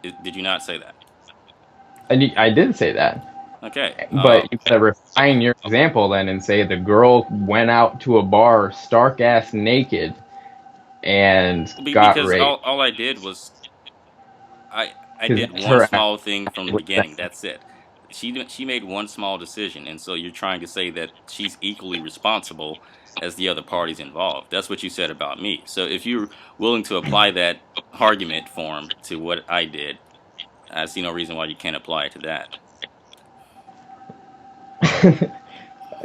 Did you not say that? and I did say that, Okay. but you gotta refine your example then and say the girl went out to a bar stark ass naked and got Because raped all I did was I because did that's one her small thing from the with that. beginning. That's it. She made one small decision, and so you're trying to say that she's equally responsible as the other parties involved. That's what you said about me. So if you're willing to apply that argument form to what I did, I see no reason why you can't apply it to that.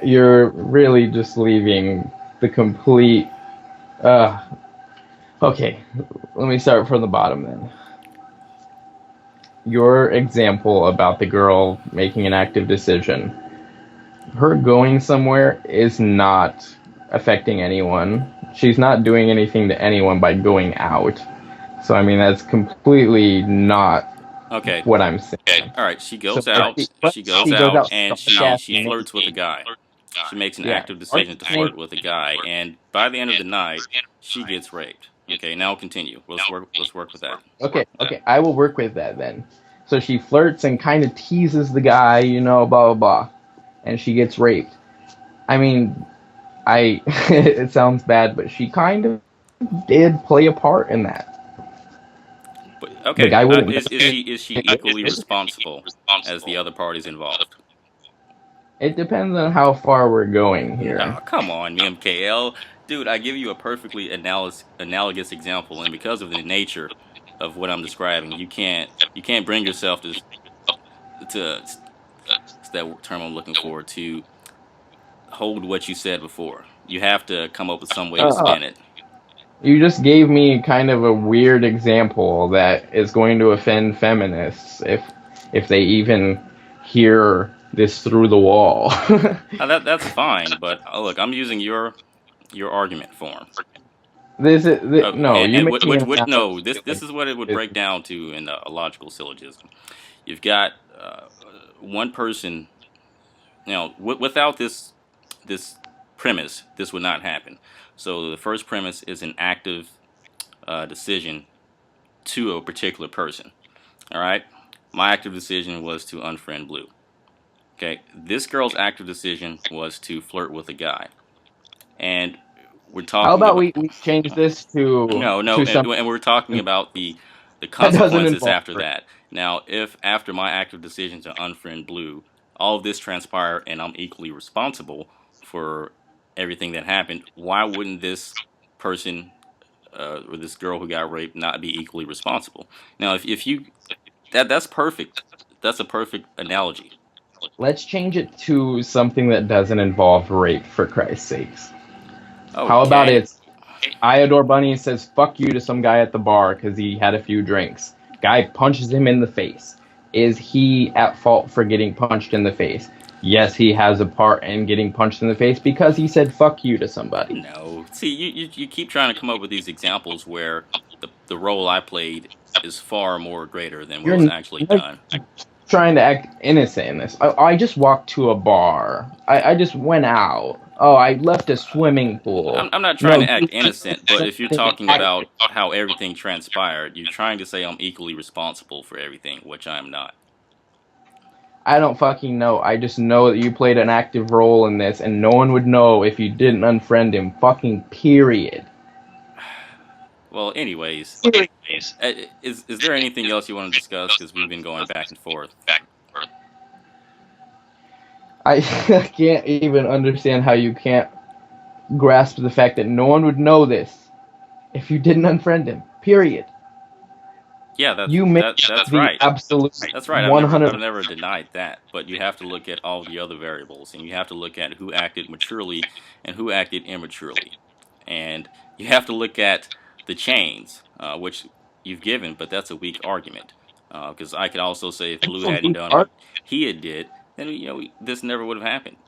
You're really just leaving the complete. Uh, okay, let me start from the bottom then. Your example about the girl making an active decision, her going somewhere is not affecting anyone. She's not doing anything to anyone by going out. So, I mean, that's completely not Okay. what I'm saying. All right. She So, goes out. She goes she goes out out and stark ass she naked. flirts with a guy. She makes an Yeah, active stark decision to flirt naked. with a guy, and by the end of the night, she gets raped. Okay, now continue. Let's work with that. Okay, okay, I will work with that then. So she flirts and kind of teases the guy, blah blah blah, and she gets raped. I mean, it sounds bad, but she kind of did play a part in that. But The okay, guy wouldn't know. is she equally responsible as the other parties involved? It depends on how far we're going Oh, here. come on, MKL, dude. I give you a perfectly analogous example, and because of the nature of what I'm describing, you can't bring yourself to that term I'm looking for, to hold what you said before. You have to come up with some way to Uh, spin it. you just gave me kind of a weird example that is going to offend feminists if they even hear this through the wall. That's fine, but look, I'm using your argument form. no. You make me an no, analogy. this is what it would break down to in a logical syllogism. You've got one person. Without this premise, this would not happen. So the first premise is an active decision to a particular person. All right, my active decision was to unfriend Blue. Okay, this girl's active decision was to flirt with a guy, and we're How talking about about we change this no, to and something we're talking about the that doesn't consequences involve after rape? that. Now, if after my active decision to unfriend Blue, all of this transpired and I'm equally responsible for everything that happened, why wouldn't this person or this girl who got raped not be equally responsible? Now, if you that's perfect. That's a perfect analogy. Let's change it to something that doesn't involve rape, for Christ's sakes. How about Okay. it's Iadorebunnies says "fuck you" to some guy at the bar because he had a few drinks. Guy punches him in the face. Is he at fault for getting punched in the face? Yes, he has a part in getting punched in the face because he said "fuck you" to somebody. No. See, you keep trying to come up with these examples where the role I played is far more greater than what was actually You're done. trying to act innocent in this. I just walked to a bar. I just went out. Oh, I left a swimming pool. I'm not trying No, to act innocent, but if you're talking about how everything transpired, you're trying to say I'm equally responsible for everything, which I'm not. I don't fucking know. I just know that you played an active role in this, and no one would know if you didn't unfriend him. Fucking period. Well, anyways, is there anything else you want to discuss? Because we've been going back and forth. I can't even understand how you can't grasp the fact that no one would know this if you didn't unfriend him. Period. Yeah, You make that's the right. absolute That's right. I've 100. never denied that. But you have to look at all the other variables, and you have to look at who acted maturely and who acted immaturely, and you have to look at the chains, which you've given, but that's a weak argument. Because I could also say if Blue hadn't done what he had did, then this never would have happened.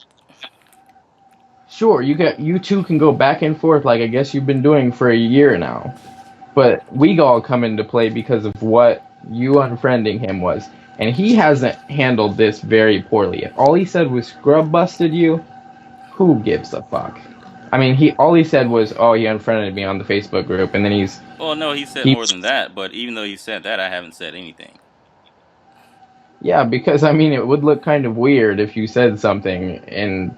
Sure, you two can go back and forth like I guess you've been doing for a year now. But we all come into play because of what you unfriending him was. And he hasn't handled this very poorly. If all he said was scrub busted you, who gives a fuck? I mean, all he said was, "Oh, he unfriended me on the Facebook group," and then Well, no, he said he, more than that. But even though he said that, I haven't said anything. yeah, because I mean, it would look kind of weird if you said something and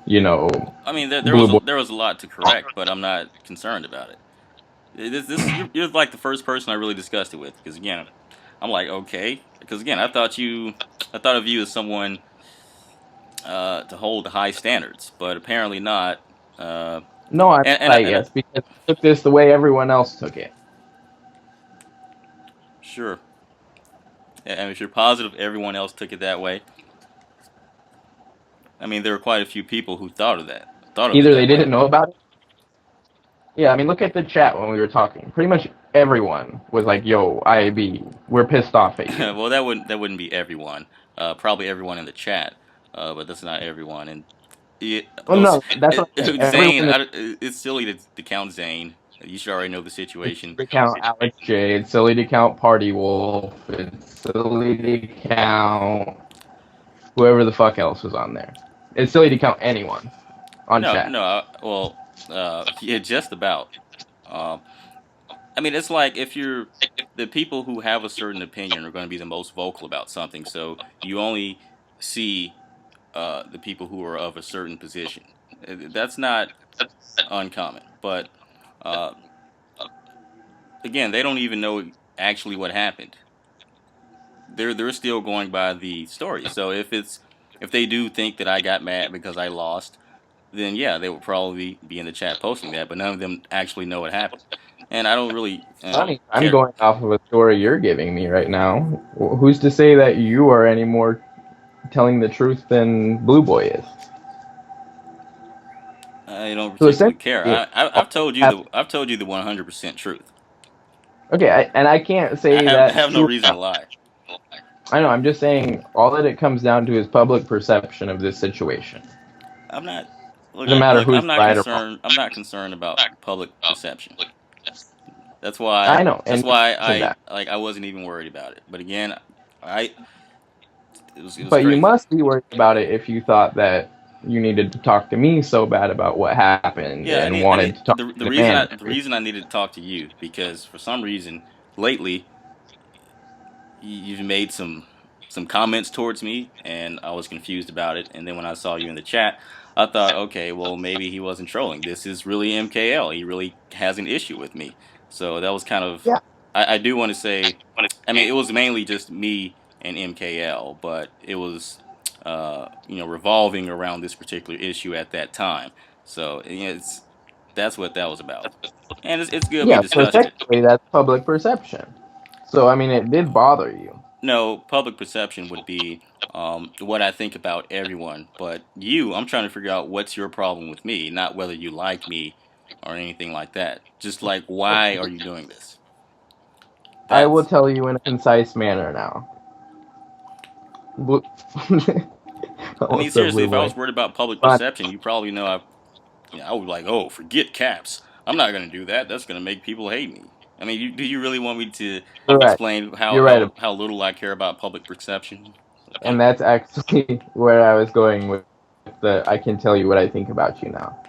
you know, I mean, Blue Boy. there was a lot to correct, but I'm not concerned about it. You're like the first person I really discussed it with, because again, I'm like, okay, because again, I thought of you as someone to hold high standards, but apparently not. No, I'm And not, yes, because I took this the way everyone else took it. sure, and if you're positive everyone else took it that way, I mean, there were quite a few people who thought of it Either they that way. didn't know about it. Yeah, I mean, look at the chat when we were talking. Pretty much everyone was like, "Yo, IAB, we're pissed off at you." Well, that wouldn't be everyone. Probably everyone in the chat, but that's not everyone. And Well, no, that's what I'm saying. Zane, Everyone is it's silly to count Zane. You should already know the situation. to count Alex J. It's silly to count Party Wolf. It's silly to count whoever the fuck else was on there. It's silly to count anyone on No, chat. no. Well, yeah, just about. Uh, I mean, it's like if you're the people who have a certain opinion are going to be the most vocal about something. So you only see the people who are of a certain position. That's not uncommon, but uh, again, they don't even know actually what happened. They're still going by the story. So if they do think that I got mad because I lost, then yeah, they would probably be in the chat posting that. But none of them actually know what happened, and I don't really Funny, I'm care. going off of a story you're giving me right now. Who's to say that you are any more telling the truth than Blue Boy is? I don't So particularly care. essentially, I've told you I've told you the 100% truth. okay, and I can't say I that's have no true. reason to lie. I know. I'm just saying all that it comes down to is public perception of this situation. I'm not. Look, Doesn't matter look. who's right or wrong. I'm not concerned about public perception. That's why. I know, That's and you why mentioned I that. like. I wasn't even worried about it. But again, I. It was But you crazy. must be worried about it if you thought that you needed to talk to me so bad about what happened Yeah, and wanted to talk to the the manager. reason I needed to talk to you because for some reason lately you've made some comments towards me and I was confused about it. And then when I saw you in the chat, I thought, okay, well maybe he wasn't trolling. This is really MKL. He really has an issue with me. So that was kind of Yeah, I do want to say, I mean, it was mainly just me and MKL, but it was revolving around this particular issue at that time. So it's that's what that was about, and it's good we yeah. So discussed it. technically, that's public perception. So I mean, it did bother you. No, public perception would be what I think about everyone, but you, I'm trying to figure out what's your problem with me, not whether you like me or anything like that. Just like, why are you doing this? I will That's, tell you in a concise manner now. I mean, Almost a seriously, blue if I boy. was worried about public But perception, you probably know I would be like, oh, forget caps. I'm not going to do that. That's going to make people hate me. I mean, do you really want me to you're right. explain You're right. how little I care about public perception? And that's actually where I was going with the I can tell you what I think about you now.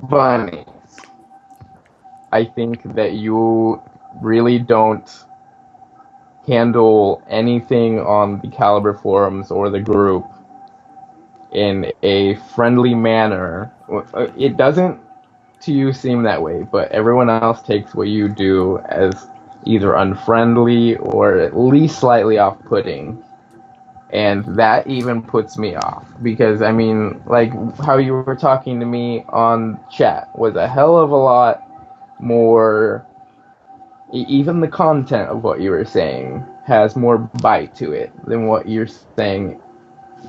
Bunny, I think that you really don't handle anything on the Caliber forums or the group in a friendly manner. It doesn't to you seem that way, but everyone else takes what you do as either unfriendly or at least slightly off putting. And that even puts me off because I mean, like how you were talking to me on chat was a hell of a lot more. Even the content of what you were saying has more bite to it than what you're saying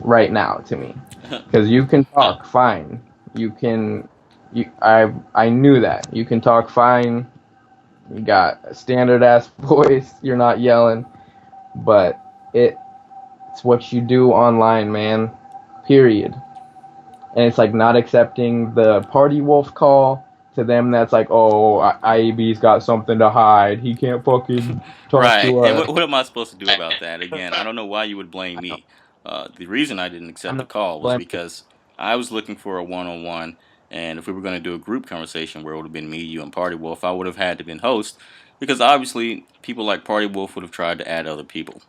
right now to me. Because you can talk fine, you can. I knew that you can talk fine. You got a standard ass voice. You're not yelling, but it's what you do online, man. Period. And it's like not accepting the party wolf call. To them, that's like, oh, IAB's got something to hide. He can't fucking talk Right. to And us. what am I supposed to do about that? Again, I don't know why you would blame me. The reason I didn't I'm accept the not call was blaming. because I was looking for a one-on-one, and if we were going to do a group conversation where it would have been me, you, and Party Wolf, I would have had to been host because obviously people like Party Wolf would have tried to add other people.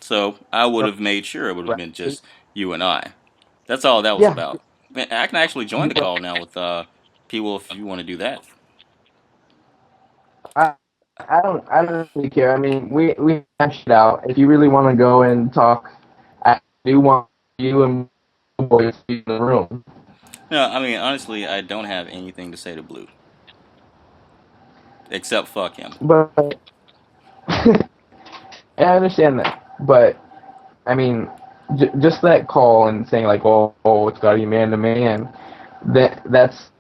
So I would have made sure it would have been Right? just you and I. That's all that was Yeah. about. Man, I can actually join You the know, call now with P Wolf if you want to do that. I, I don't really care. I mean, we hashed it out. If you really want to go and talk, I do want you and boys to be in the room. No, I mean honestly, I don't have anything to say to Blue except fuck him. But and I understand that. But I mean, just that call and saying like, oh, it's got to be man to man. That's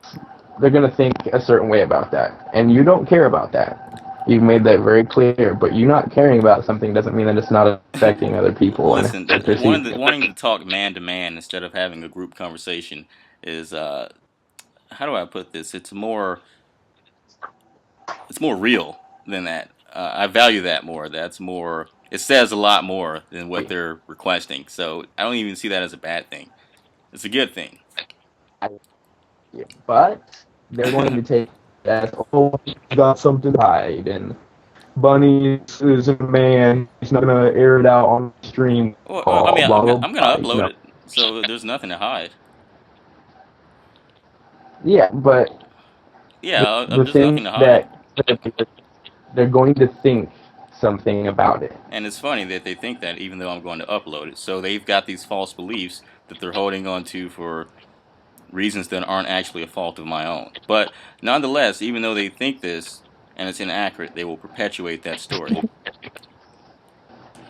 they're gonna think a certain way about that, and you don't care about that. You've made that very clear. But you not caring about something doesn't mean that it's not affecting other people and Listen, they're perceiving it. wanting to talk man to man instead of having a group conversation is how do I put this? It's more real than that. I value that more. That's more. It says a lot more than what they're requesting. So I don't even see that as a bad thing. It's a good thing. But they're going to take it as, oh, he's got something to hide, and Bunny is a man. He's not gonna air it out on the stream Well, I call. mean, Blah blah I'm blah. gonna upload it, so there's nothing to hide. Yeah, but the There's nothing thing to hide. that they're going to think something about it. And it's funny that they think that even though I'm going to upload it. So they've got these false beliefs that they're holding on to for reasons that aren't actually a fault of my own. But nonetheless, even though they think this and it's inaccurate, they will perpetuate that story.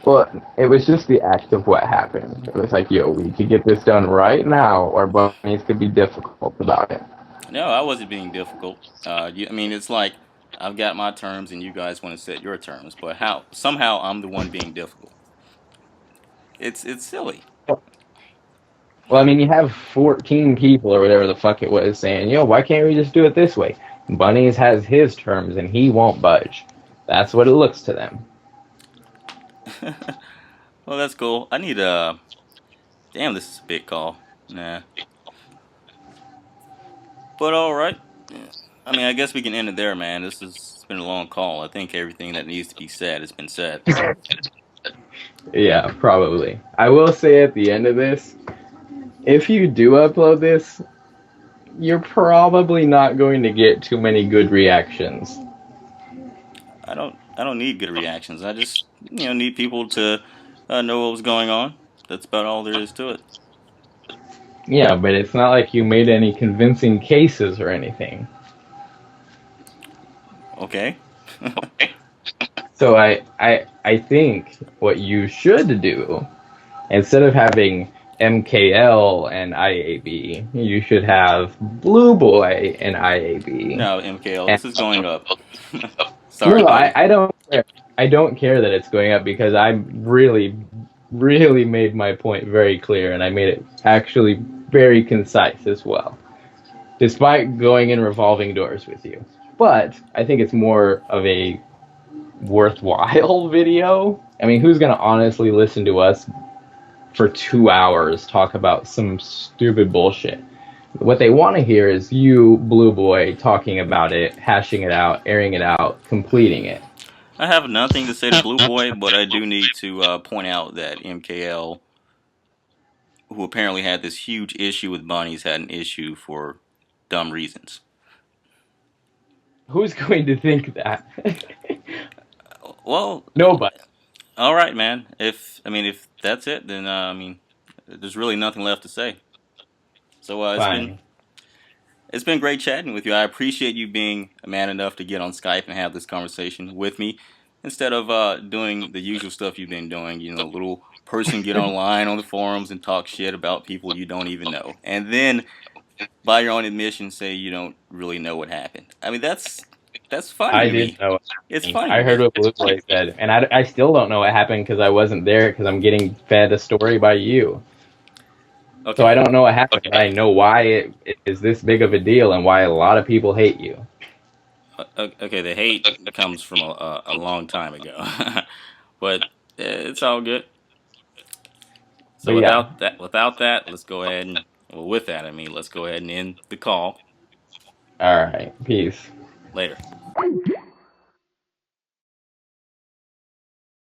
Well, it was just the act of what happened. It was like, yo, we could get this done right now, or Bunnies could be difficult about it. No, I wasn't being difficult. I mean, it's like I've got my terms and you guys want to set your terms, but how somehow I'm the one being difficult. It's silly. Well, I mean, you have 14 people or whatever the fuck it was saying, yo, why can't we just do it this way? Bunnies has his terms and he won't budge. That's what it looks to them. Well, that's cool. I need damn, this is a big call. Nah, but all right. Yeah. I mean, I guess we can end it there, man. It's been a long call. I think everything that needs to be said has been said. Yeah, probably. I will say at the end of this, if you do upload this, you're probably not going to get too many good reactions. I don't need good reactions. I just need people to know what was going on. That's about all there is to it. Yeah, but it's not like you made any convincing cases or anything. Okay. So I think what you should do, instead of having MKL and IAB, you should have Blue Boy and IAB. No, MKL, And this is going up. Sorry, no, buddy. I don't care. I don't care that it's going up because I really made my point very clear and I made it actually very concise as well, despite going in revolving doors with you. But I think it's more of a worthwhile video. I mean, who's going to honestly listen to us for 2 hours talk about some stupid bullshit? What they want to hear is you, Blue Boy, talking about it, hashing it out, airing it out, completing it. I have nothing to say to Blue Boy, but I do need to point out that MKL, who apparently had this huge issue with bunnies, had an issue for dumb reasons. Who's going to think that? Well, Nobody. all right, man. If that's it, then there's really nothing left to say. So Fine. it's been great chatting with you. I appreciate you being a man enough to get on Skype and have this conversation with me instead of doing the usual stuff you've been doing. Little person get online on the forums and talk shit about people you don't even know, and then by your own admission say you don't really know what happened. I mean, that's funny I to didn't me. know what It's happened. funny I to heard me. what Blue Boy said, and I still don't know what happened because I wasn't there because I'm getting fed a story by you. So I Okay. don't know what happened. But I know why it is this big of a deal and why a lot of people hate you. Okay, the hate comes from a long time ago, but it's all good. So But yeah, without that, let's go ahead and well, with that, let's go ahead and end the call all right. Peace. later.